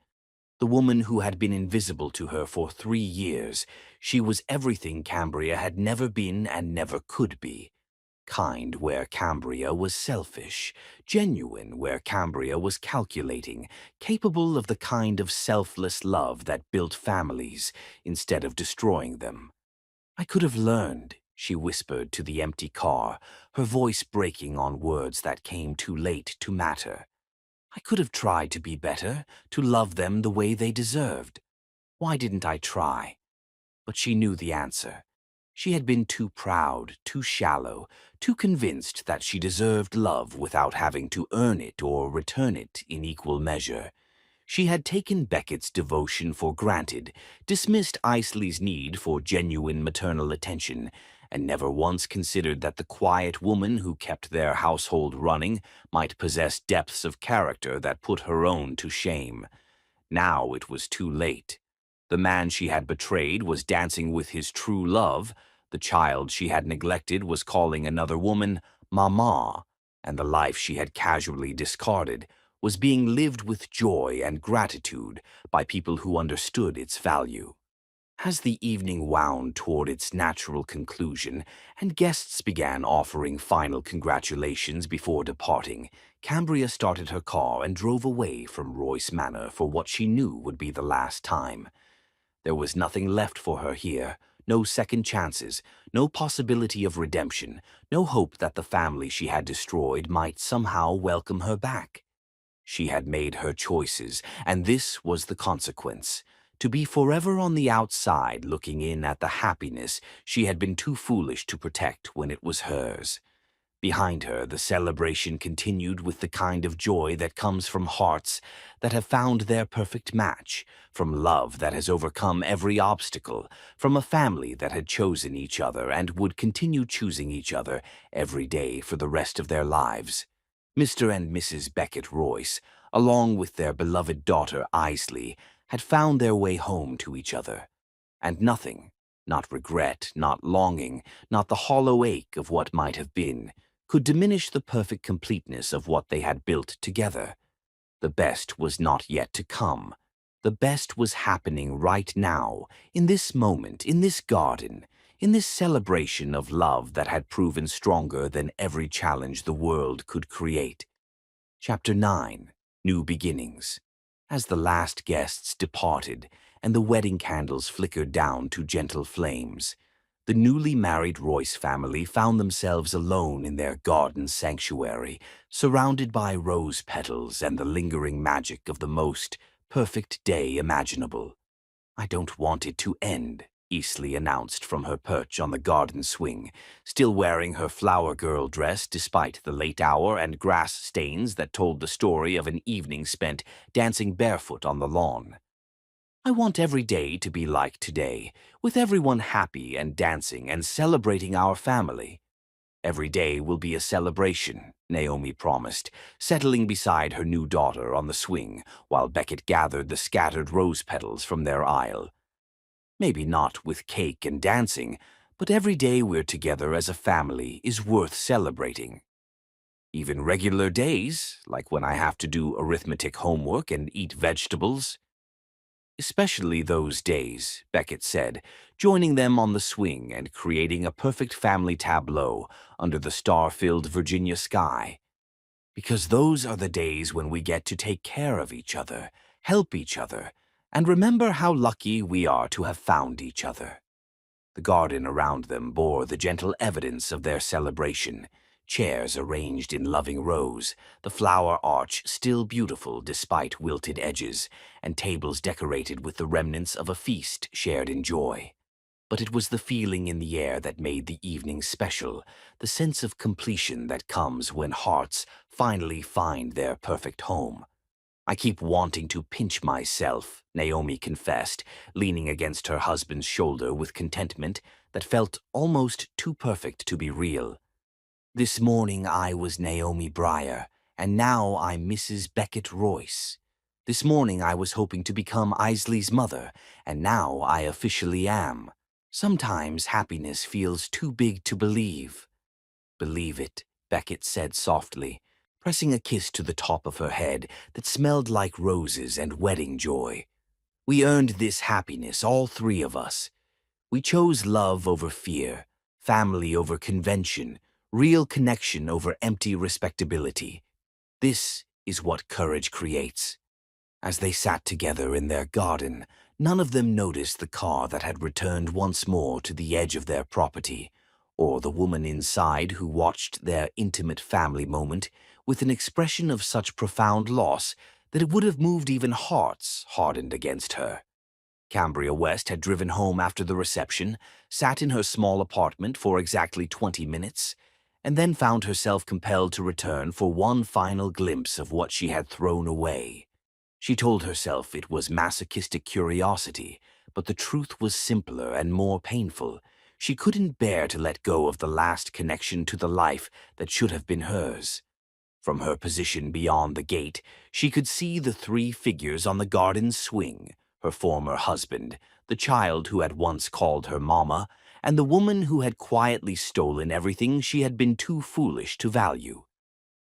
the woman who had been invisible to her for 3 years. She was everything Cambria had never been and never could be. Kind where Cambria was selfish, genuine where Cambria was calculating, capable of the kind of selfless love that built families instead of destroying them. "I could have learned," she whispered to the empty car, her voice breaking on words that came too late to matter. "I could have tried to be better, to love them the way they deserved. Why didn't I try?" But she knew the answer. She had been too proud, too shallow, too convinced that she deserved love without having to earn it or return it in equal measure. She had taken Beckett's devotion for granted, dismissed Isley's need for genuine maternal attention, and never once considered that the quiet woman who kept their household running might possess depths of character that put her own to shame. Now it was too late. The man she had betrayed was dancing with his true love, the child she had neglected was calling another woman Mama, and the life she had casually discarded was being lived with joy and gratitude by people who understood its value. As the evening wound toward its natural conclusion, and guests began offering final congratulations before departing, Cambria started her car and drove away from Royce Manor for what she knew would be the last time. There was nothing left for her here, no second chances, no possibility of redemption, no hope that the family she had destroyed might somehow welcome her back. She had made her choices, and this was the consequence: to be forever on the outside looking in at the happiness she had been too foolish to protect when it was hers. Behind her, the celebration continued with the kind of joy that comes from hearts that have found their perfect match, from love that has overcome every obstacle, from a family that had chosen each other and would continue choosing each other every day for the rest of their lives. Mr. and Mrs. Beckett Royce, along with their beloved daughter Isley, had found their way home to each other. And nothing, not regret, not longing, not the hollow ache of what might have been, could diminish the perfect completeness of what they had built together. The best was not yet to come. The best was happening right now, in this moment, in this garden, in this celebration of love that had proven stronger than every challenge the world could create. Chapter 9. New Beginnings. As the last guests departed and the wedding candles flickered down to gentle flames, the newly married Royce family found themselves alone in their garden sanctuary, surrounded by rose petals and the lingering magic of the most perfect day imaginable. "I don't want it to end," Isley announced from her perch on the garden swing, still wearing her flower girl dress despite the late hour and grass stains that told the story of an evening spent dancing barefoot on the lawn. "I want every day to be like today, with everyone happy and dancing and celebrating our family." "Every day will be a celebration," Naomi promised, settling beside her new daughter on the swing while Beckett gathered the scattered rose petals from their aisle. "Maybe not with cake and dancing, but every day we're together as a family is worth celebrating. Even regular days, like when I have to do arithmetic homework and eat vegetables." "Especially those days," Beckett said, joining them on the swing and creating a perfect family tableau under the star-filled Virginia sky. "Because those are the days when we get to take care of each other, help each other, and remember how lucky we are to have found each other." The garden around them bore the gentle evidence of their celebration: chairs arranged in loving rows, the flower arch still beautiful despite wilted edges, and tables decorated with the remnants of a feast shared in joy. But it was the feeling in the air that made the evening special, the sense of completion that comes when hearts finally find their perfect home. I keep wanting to pinch myself, Naomi confessed, leaning against her husband's shoulder with contentment that felt almost too perfect to be real. This morning I was Naomi Breyer, and now I'm Mrs. Beckett Royce. This morning I was hoping to become Isley's mother, and now I officially am. Sometimes happiness feels too big to believe. Believe it, Beckett said softly, pressing a kiss to the top of her head that smelled like roses and wedding joy. We earned this happiness, all three of us. We chose love over fear, family over convention, real connection over empty respectability. This is what courage creates. As they sat together in their garden, none of them noticed the car that had returned once more to the edge of their property, or the woman inside who watched their intimate family moment with an expression of such profound loss that it would have moved even hearts hardened against her. Cambria West had driven home after the reception, sat in her small apartment for exactly 20 minutes, and then found herself compelled to return for one final glimpse of what she had thrown away. She told herself it was masochistic curiosity, but the truth was simpler and more painful. She couldn't bear to let go of the last connection to the life that should have been hers. From her position beyond the gate, she could see the three figures on the garden swing, her former husband, the child who had once called her mama, and the woman who had quietly stolen everything she had been too foolish to value.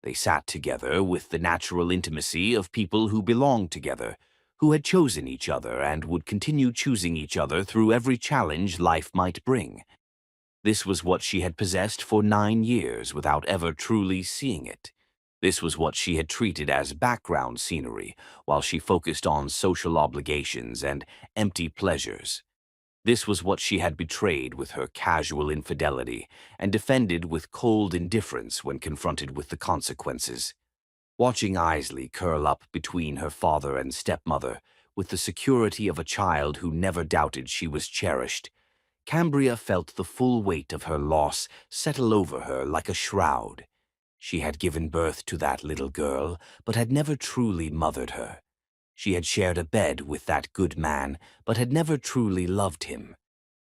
They sat together with the natural intimacy of people who belonged together, who had chosen each other and would continue choosing each other through every challenge life might bring. This was what she had possessed for 9 years without ever truly seeing it. This was what she had treated as background scenery while she focused on social obligations and empty pleasures. This was what she had betrayed with her casual infidelity and defended with cold indifference when confronted with the consequences. Watching Isley curl up between her father and stepmother with the security of a child who never doubted she was cherished, Cambria felt the full weight of her loss settle over her like a shroud. She had given birth to that little girl, but had never truly mothered her. She had shared a bed with that good man, but had never truly loved him.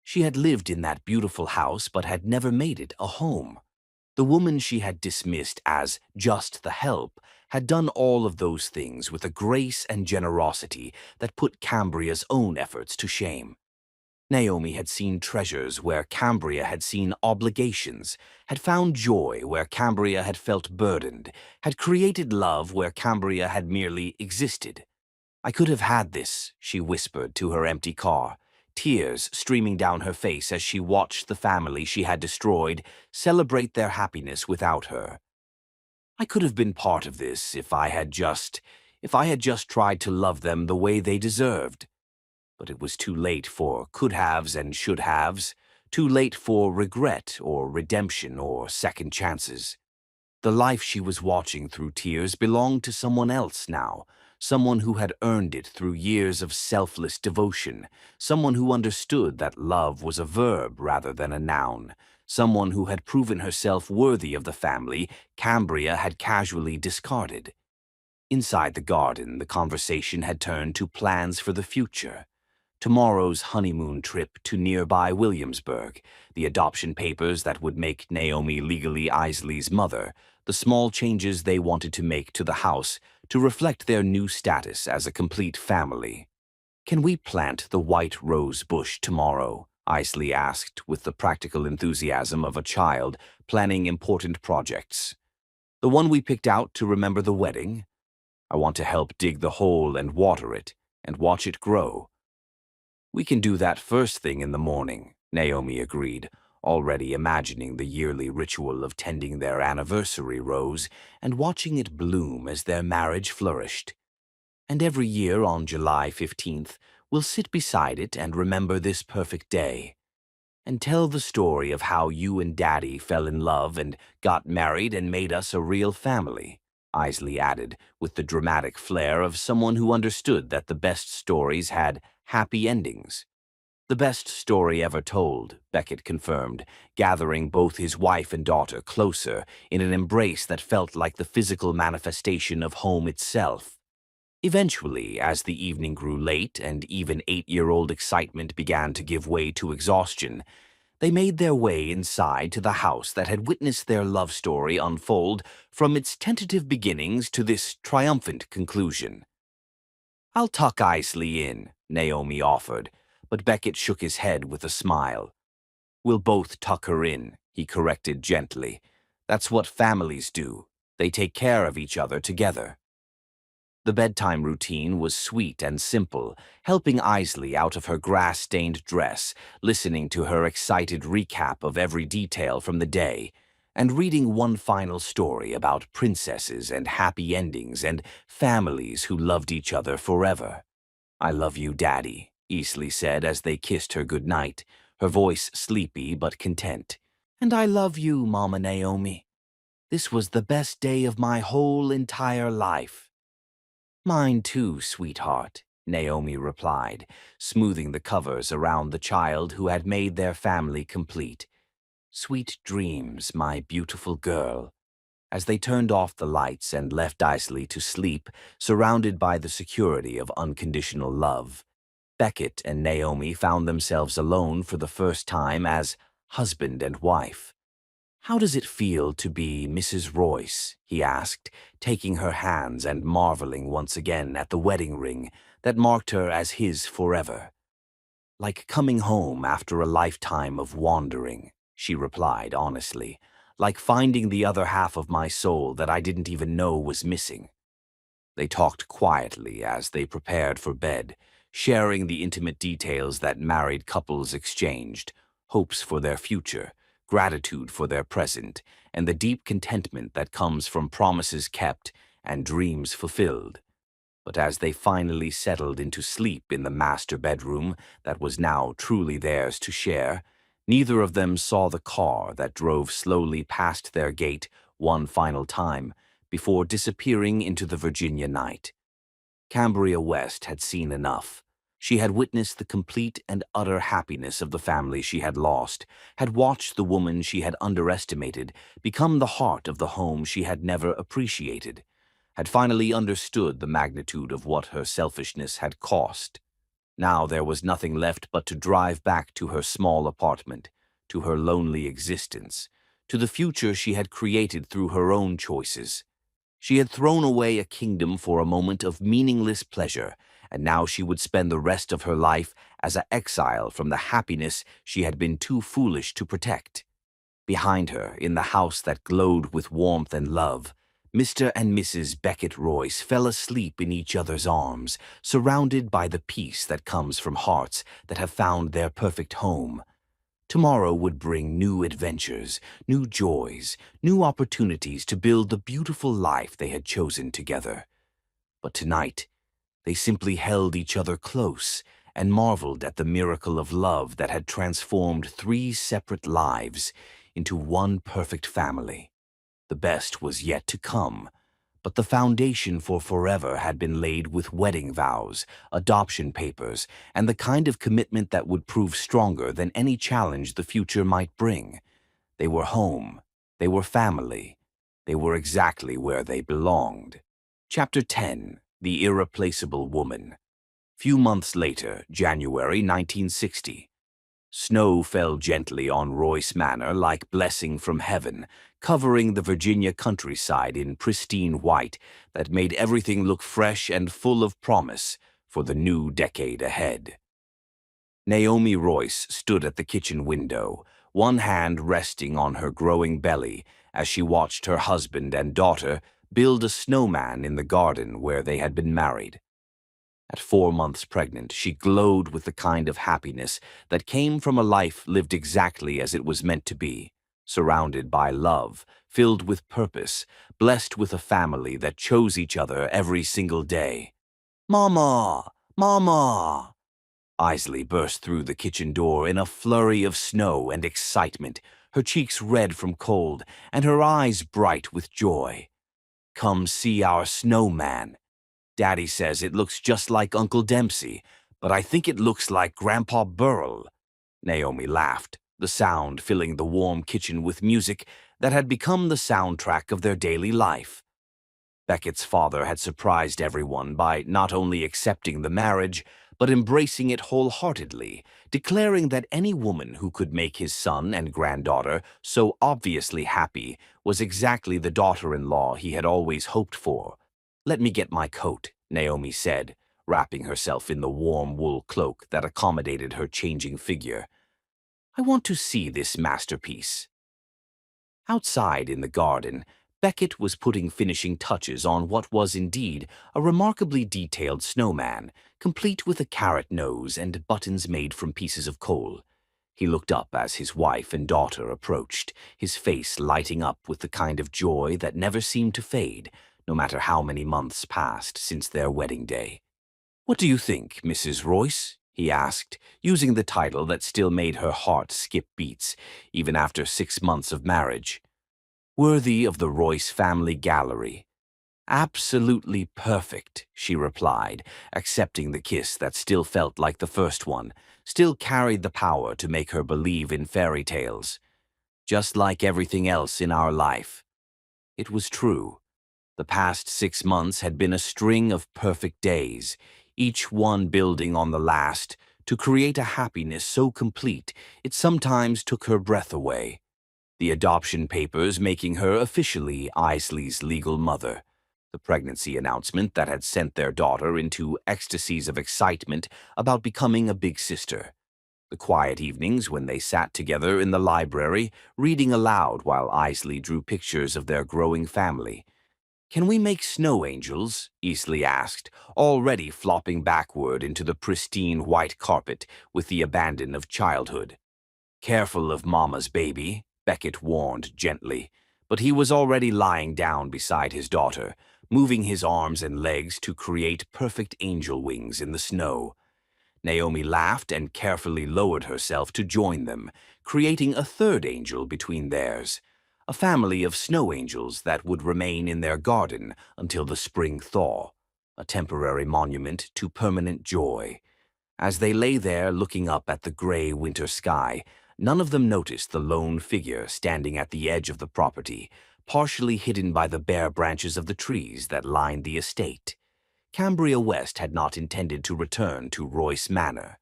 She had lived in that beautiful house, but had never made it a home. The woman she had dismissed as just the help had done all of those things with a grace and generosity that put Cambria's own efforts to shame. Naomi had seen treasures where Cambria had seen obligations, had found joy where Cambria had felt burdened, had created love where Cambria had merely existed. I could have had this, she whispered to her empty car, tears streaming down her face as she watched the family she had destroyed celebrate their happiness without her. I could have been part of this if I had just tried to love them the way they deserved. But it was too late for could-haves and should-haves, too late for regret or redemption or second chances. The life she was watching through tears belonged to someone else now, someone who had earned it through years of selfless devotion, someone who understood that love was a verb rather than a noun, someone who had proven herself worthy of the family Cambria had casually discarded. Inside the garden, the conversation had turned to plans for the future. Tomorrow's honeymoon trip to nearby Williamsburg, the adoption papers that would make Naomi legally Isley's mother, the small changes they wanted to make to the house to reflect their new status as a complete family. "Can we plant the white rose bush tomorrow?" Isley asked with the practical enthusiasm of a child planning important projects. "The one we picked out to remember the wedding? I want to help dig the hole and water it, and watch it grow." "We can do that first thing in the morning," Naomi agreed, already imagining the yearly ritual of tending their anniversary rose and watching it bloom as their marriage flourished. "And every year on July 15th, we'll sit beside it and remember this perfect day. And tell the story of how you and Daddy fell in love and got married and made us a real family," Isley added, with the dramatic flair of someone who understood that the best stories had happy endings. "The best story ever told," Beckett confirmed, gathering both his wife and daughter closer in an embrace that felt like the physical manifestation of home itself. Eventually, as the evening grew late and even 8-year-old excitement began to give way to exhaustion, they made their way inside to the house that had witnessed their love story unfold from its tentative beginnings to this triumphant conclusion. "I'll tuck Isley in," Naomi offered, but Beckett shook his head with a smile. "We'll both tuck her in," he corrected gently. "That's what families do. They take care of each other together." The bedtime routine was sweet and simple, helping Isley out of her grass-stained dress, listening to her excited recap of every detail from the day, and reading one final story about princesses and happy endings and families who loved each other forever. "I love you, Daddy," Isley said as they kissed her goodnight, her voice sleepy but content. "And I love you, Mama Naomi. This was the best day of my whole entire life." "Mine too, sweetheart," Naomi replied, smoothing the covers around the child who had made their family complete. "Sweet dreams, my beautiful girl." As they turned off the lights and left Isley to sleep, surrounded by the security of unconditional love, Beckett and Naomi found themselves alone for the first time as husband and wife. "How does it feel to be Mrs. Royce?" he asked, taking her hands and marveling once again at the wedding ring that marked her as his forever. "Like coming home after a lifetime of wandering," she replied honestly, "like finding the other half of my soul that I didn't even know was missing." They talked quietly as they prepared for bed, sharing the intimate details that married couples exchanged, hopes for their future, gratitude for their present, and the deep contentment that comes from promises kept and dreams fulfilled. But as they finally settled into sleep in the master bedroom that was now truly theirs to share, neither of them saw the car that drove slowly past their gate one final time before disappearing into the Virginia night. Cambria West had seen enough. She had witnessed the complete and utter happiness of the family she had lost, had watched the woman she had underestimated become the heart of the home she had never appreciated, had finally understood the magnitude of what her selfishness had cost. Now there was nothing left but to drive back to her small apartment, to her lonely existence, to the future she had created through her own choices. She had thrown away a kingdom for a moment of meaningless pleasure, and now she would spend the rest of her life as an exile from the happiness she had been too foolish to protect. Behind her, in the house that glowed with warmth and love, Mr. and Mrs. Beckett Royce fell asleep in each other's arms, surrounded by the peace that comes from hearts that have found their perfect home. Tomorrow would bring new adventures, new joys, new opportunities to build the beautiful life they had chosen together. But tonight, they simply held each other close and marveled at the miracle of love that had transformed 3 separate lives into one perfect family. The best was yet to come, but the foundation for forever had been laid with wedding vows, adoption papers, and the kind of commitment that would prove stronger than any challenge the future might bring. They were home. They were family. They were exactly where they belonged. Chapter 10. The Irreplaceable Woman. Few months later, January 1960. Snow fell gently on Royce Manor like blessing from heaven, covering the Virginia countryside in pristine white that made everything look fresh and full of promise for the new decade ahead. Naomi Royce stood at the kitchen window, one hand resting on her growing belly as she watched her husband and daughter build a snowman in the garden where they had been married. At 4 months pregnant, she glowed with the kind of happiness that came from a life lived exactly as it was meant to be, surrounded by love, filled with purpose, blessed with a family that chose each other every single day. "Mama! Mama!" Isley burst through the kitchen door in a flurry of snow and excitement, her cheeks red from cold and her eyes bright with joy. "Come see our snowman. Daddy says it looks just like Uncle Dempsey, but I think it looks like Grandpa Burrell." Naomi laughed, the sound filling the warm kitchen with music that had become the soundtrack of their daily life. Beckett's father had surprised everyone by not only accepting the marriage, but embracing it wholeheartedly, declaring that any woman who could make his son and granddaughter so obviously happy was exactly the daughter-in-law he had always hoped for. "Let me get my coat," Naomi said, wrapping herself in the warm wool cloak that accommodated her changing figure. "I want to see this masterpiece." Outside in the garden, Beckett was putting finishing touches on what was indeed a remarkably detailed snowman, complete with a carrot nose and buttons made from pieces of coal. He looked up as his wife and daughter approached, his face lighting up with the kind of joy that never seemed to fade, no matter how many months passed since their wedding day. "What do you think, Mrs. Royce?" he asked, using the title that still made her heart skip beats, even after 6 months of marriage. "Worthy of the Royce family gallery." "Absolutely perfect," she replied, accepting the kiss that still felt like the first one, still carried the power to make her believe in fairy tales. "Just like everything else in our life." It was true. The past 6 months had been a string of perfect days, each one building on the last, to create a happiness so complete it sometimes took her breath away. The adoption papers making her officially Isley's legal mother. The pregnancy announcement that had sent their daughter into ecstasies of excitement about becoming a big sister. The quiet evenings when they sat together in the library, reading aloud while Isley drew pictures of their growing family. "Can we make snow angels?" Isley asked, already flopping backward into the pristine white carpet with the abandon of childhood. "Careful of Mama's baby," Beckett warned gently, but he was already lying down beside his daughter, moving his arms and legs to create perfect angel wings in the snow. Naomi laughed and carefully lowered herself to join them, creating a third angel between theirs, a family of snow angels that would remain in their garden until the spring thaw, a temporary monument to permanent joy. As they lay there looking up at the gray winter sky, none of them noticed the lone figure standing at the edge of the property, partially hidden by the bare branches of the trees that lined the estate. Cambria West had not intended to return to Royce Manor.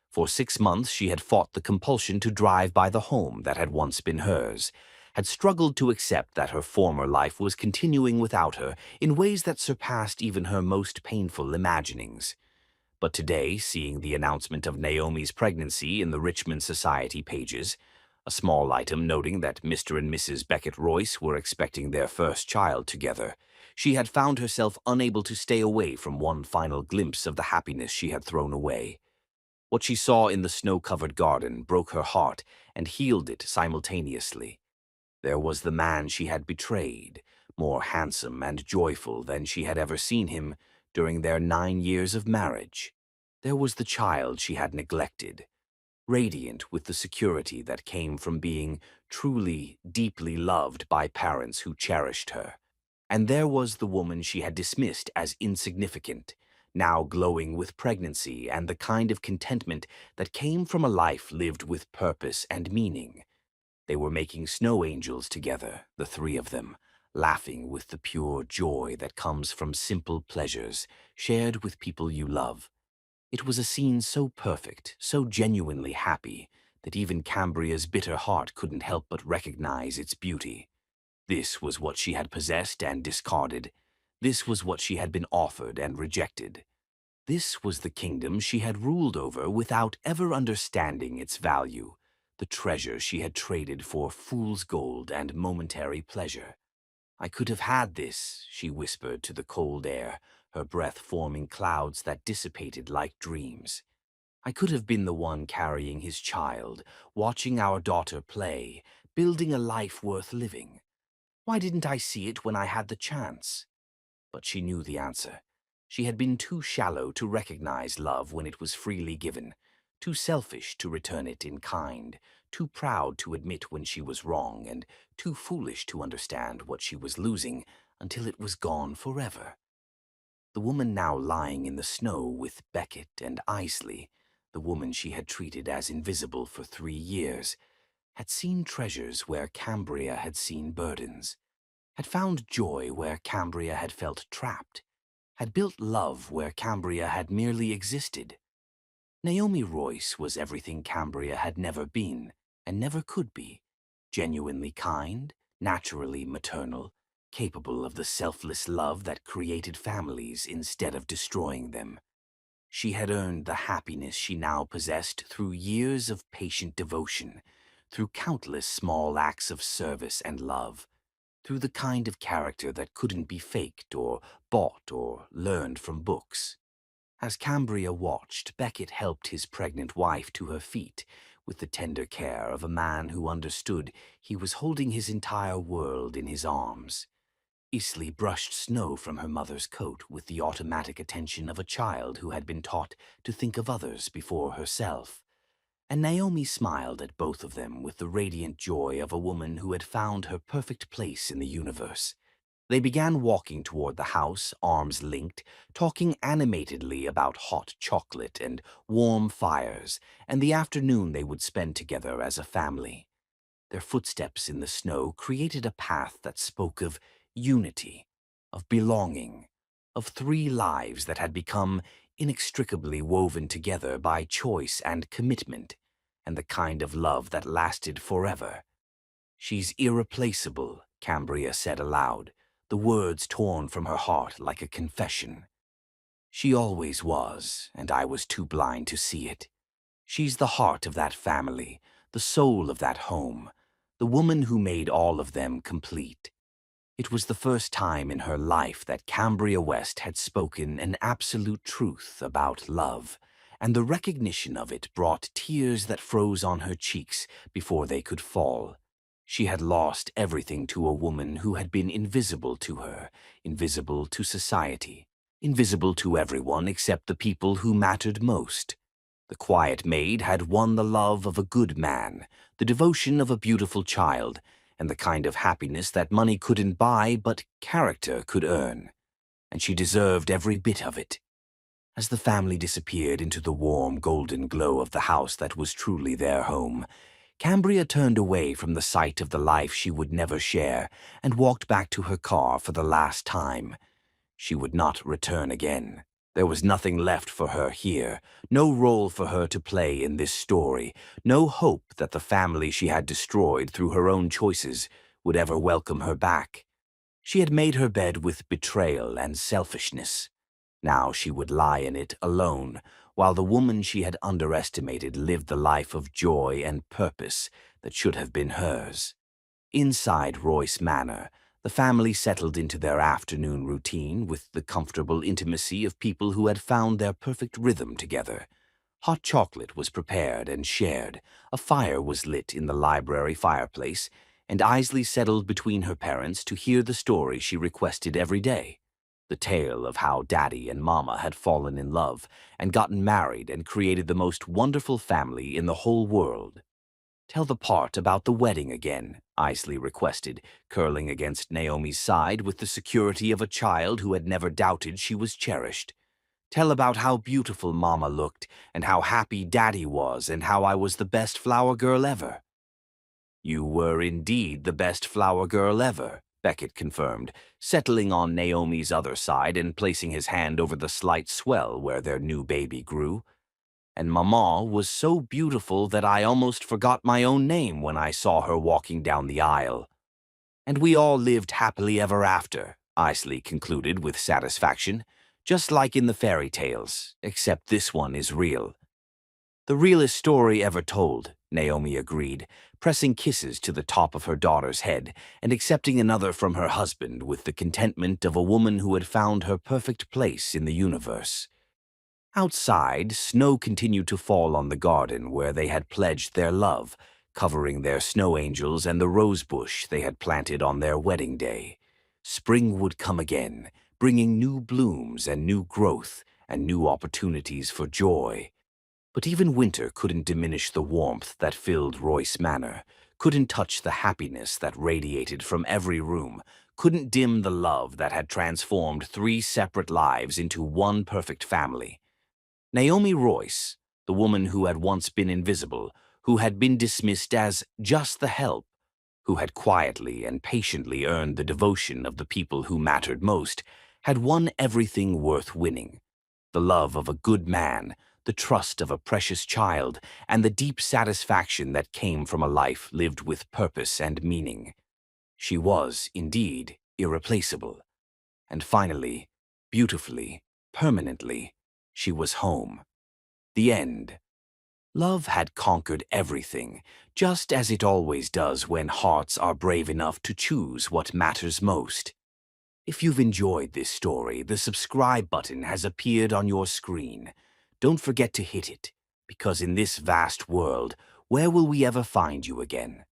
For 6 months she had fought the compulsion to drive by the home that had once been hers, had struggled to accept that her former life was continuing without her in ways that surpassed even her most painful imaginings. But today, seeing the announcement of Naomi's pregnancy in the Richmond Society pages, a small item noting that Mr. and Mrs. Beckett Royce were expecting their first child together, she had found herself unable to stay away from one final glimpse of the happiness she had thrown away. What she saw in the snow-covered garden broke her heart and healed it simultaneously. There was the man she had betrayed, more handsome and joyful than she had ever seen him during their 9 years of marriage. There was the child she had neglected, radiant with the security that came from being truly, deeply loved by parents who cherished her. And there was the woman she had dismissed as insignificant, now glowing with pregnancy and the kind of contentment that came from a life lived with purpose and meaning. They were making snow angels together, the three of them, laughing with the pure joy that comes from simple pleasures shared with people you love. It was a scene so perfect, so genuinely happy, that even Cambria's bitter heart couldn't help but recognize its beauty. This was what she had possessed and discarded. This was what she had been offered and rejected. This was the kingdom she had ruled over without ever understanding its value, the treasure she had traded for fool's gold and momentary pleasure. "I could have had this," she whispered to the cold air, her breath forming clouds that dissipated like dreams. "I could have been the one carrying his child, watching our daughter play, building a life worth living. Why didn't I see it when I had the chance?" But she knew the answer. She had been too shallow to recognize love when it was freely given, too selfish to return it in kind, too proud to admit when she was wrong, and too foolish to understand what she was losing until it was gone forever. The woman now lying in the snow with Beckett and Isley, the woman she had treated as invisible for 3 years, had seen treasures where Cambria had seen burdens, had found joy where Cambria had felt trapped, had built love where Cambria had merely existed. Naomi Royce was everything Cambria had never been and never could be: genuinely kind, naturally maternal, capable of the selfless love that created families instead of destroying them. She had earned the happiness she now possessed through years of patient devotion, through countless small acts of service and love, through the kind of character that couldn't be faked or bought or learned from books. As Cambria watched, Beckett helped his pregnant wife to her feet with the tender care of a man who understood he was holding his entire world in his arms. Isley brushed snow from her mother's coat with the automatic attention of a child who had been taught to think of others before herself. And Naomi smiled at both of them with the radiant joy of a woman who had found her perfect place in the universe. They began walking toward the house, arms linked, talking animatedly about hot chocolate and warm fires, and the afternoon they would spend together as a family. Their footsteps in the snow created a path that spoke of unity, of belonging, of 3 lives that had become inextricably woven together by choice and commitment, and the kind of love that lasted forever. "She's irreplaceable," Cambria said aloud, the words torn from her heart like a confession. "She always was, and I was too blind to see it. She's the heart of that family, the soul of that home, the woman who made all of them complete." It was the first time in her life that Cambria West had spoken an absolute truth about love, and the recognition of it brought tears that froze on her cheeks before they could fall. She had lost everything to a woman who had been invisible to her, invisible to society, invisible to everyone except the people who mattered most. The quiet maid had won the love of a good man, the devotion of a beautiful child, and the kind of happiness that money couldn't buy but character could earn. And she deserved every bit of it. As the family disappeared into the warm, golden glow of the house that was truly their home, Cambria turned away from the sight of the life she would never share and walked back to her car for the last time. She would not return again. There was nothing left for her here, no role for her to play in this story, no hope that the family she had destroyed through her own choices would ever welcome her back. She had made her bed with betrayal and selfishness. Now she would lie in it alone, while the woman she had underestimated lived the life of joy and purpose that should have been hers. Inside Royce Manor, the family settled into their afternoon routine with the comfortable intimacy of people who had found their perfect rhythm together. Hot chocolate was prepared and shared, a fire was lit in the library fireplace, and Isley settled between her parents to hear the story she requested every day. The tale of how Daddy and Mama had fallen in love and gotten married and created the most wonderful family in the whole world. "Tell the part about the wedding again," Isley requested, curling against Naomi's side with the security of a child who had never doubted she was cherished. "Tell about how beautiful Mama looked and how happy Daddy was and how I was the best flower girl ever." "You were indeed the best flower girl ever," Beckett confirmed, settling on Naomi's other side and placing his hand over the slight swell where their new baby grew. "And Mama was so beautiful that I almost forgot my own name when I saw her walking down the aisle." "And we all lived happily ever after," Isley concluded with satisfaction, "just like in the fairy tales, except this one is real." "The realest story ever told," Naomi agreed, pressing kisses to the top of her daughter's head and accepting another from her husband with the contentment of a woman who had found her perfect place in the universe. Outside, snow continued to fall on the garden where they had pledged their love, covering their snow angels and the rose bush they had planted on their wedding day. Spring would come again, bringing new blooms and new growth and new opportunities for joy. But even winter couldn't diminish the warmth that filled Royce Manor, couldn't touch the happiness that radiated from every room, couldn't dim the love that had transformed three separate lives into one perfect family. Naomi Royce, the woman who had once been invisible, who had been dismissed as just the help, who had quietly and patiently earned the devotion of the people who mattered most, had won everything worth winning. The love of a good man, the trust of a precious child, and the deep satisfaction that came from a life lived with purpose and meaning. She was, indeed, irreplaceable. And finally, beautifully, permanently, she was home. The end. Love had conquered everything, just as it always does when hearts are brave enough to choose what matters most. If you've enjoyed this story, the subscribe button has appeared on your screen. Don't forget to hit it, because in this vast world, where will we ever find you again?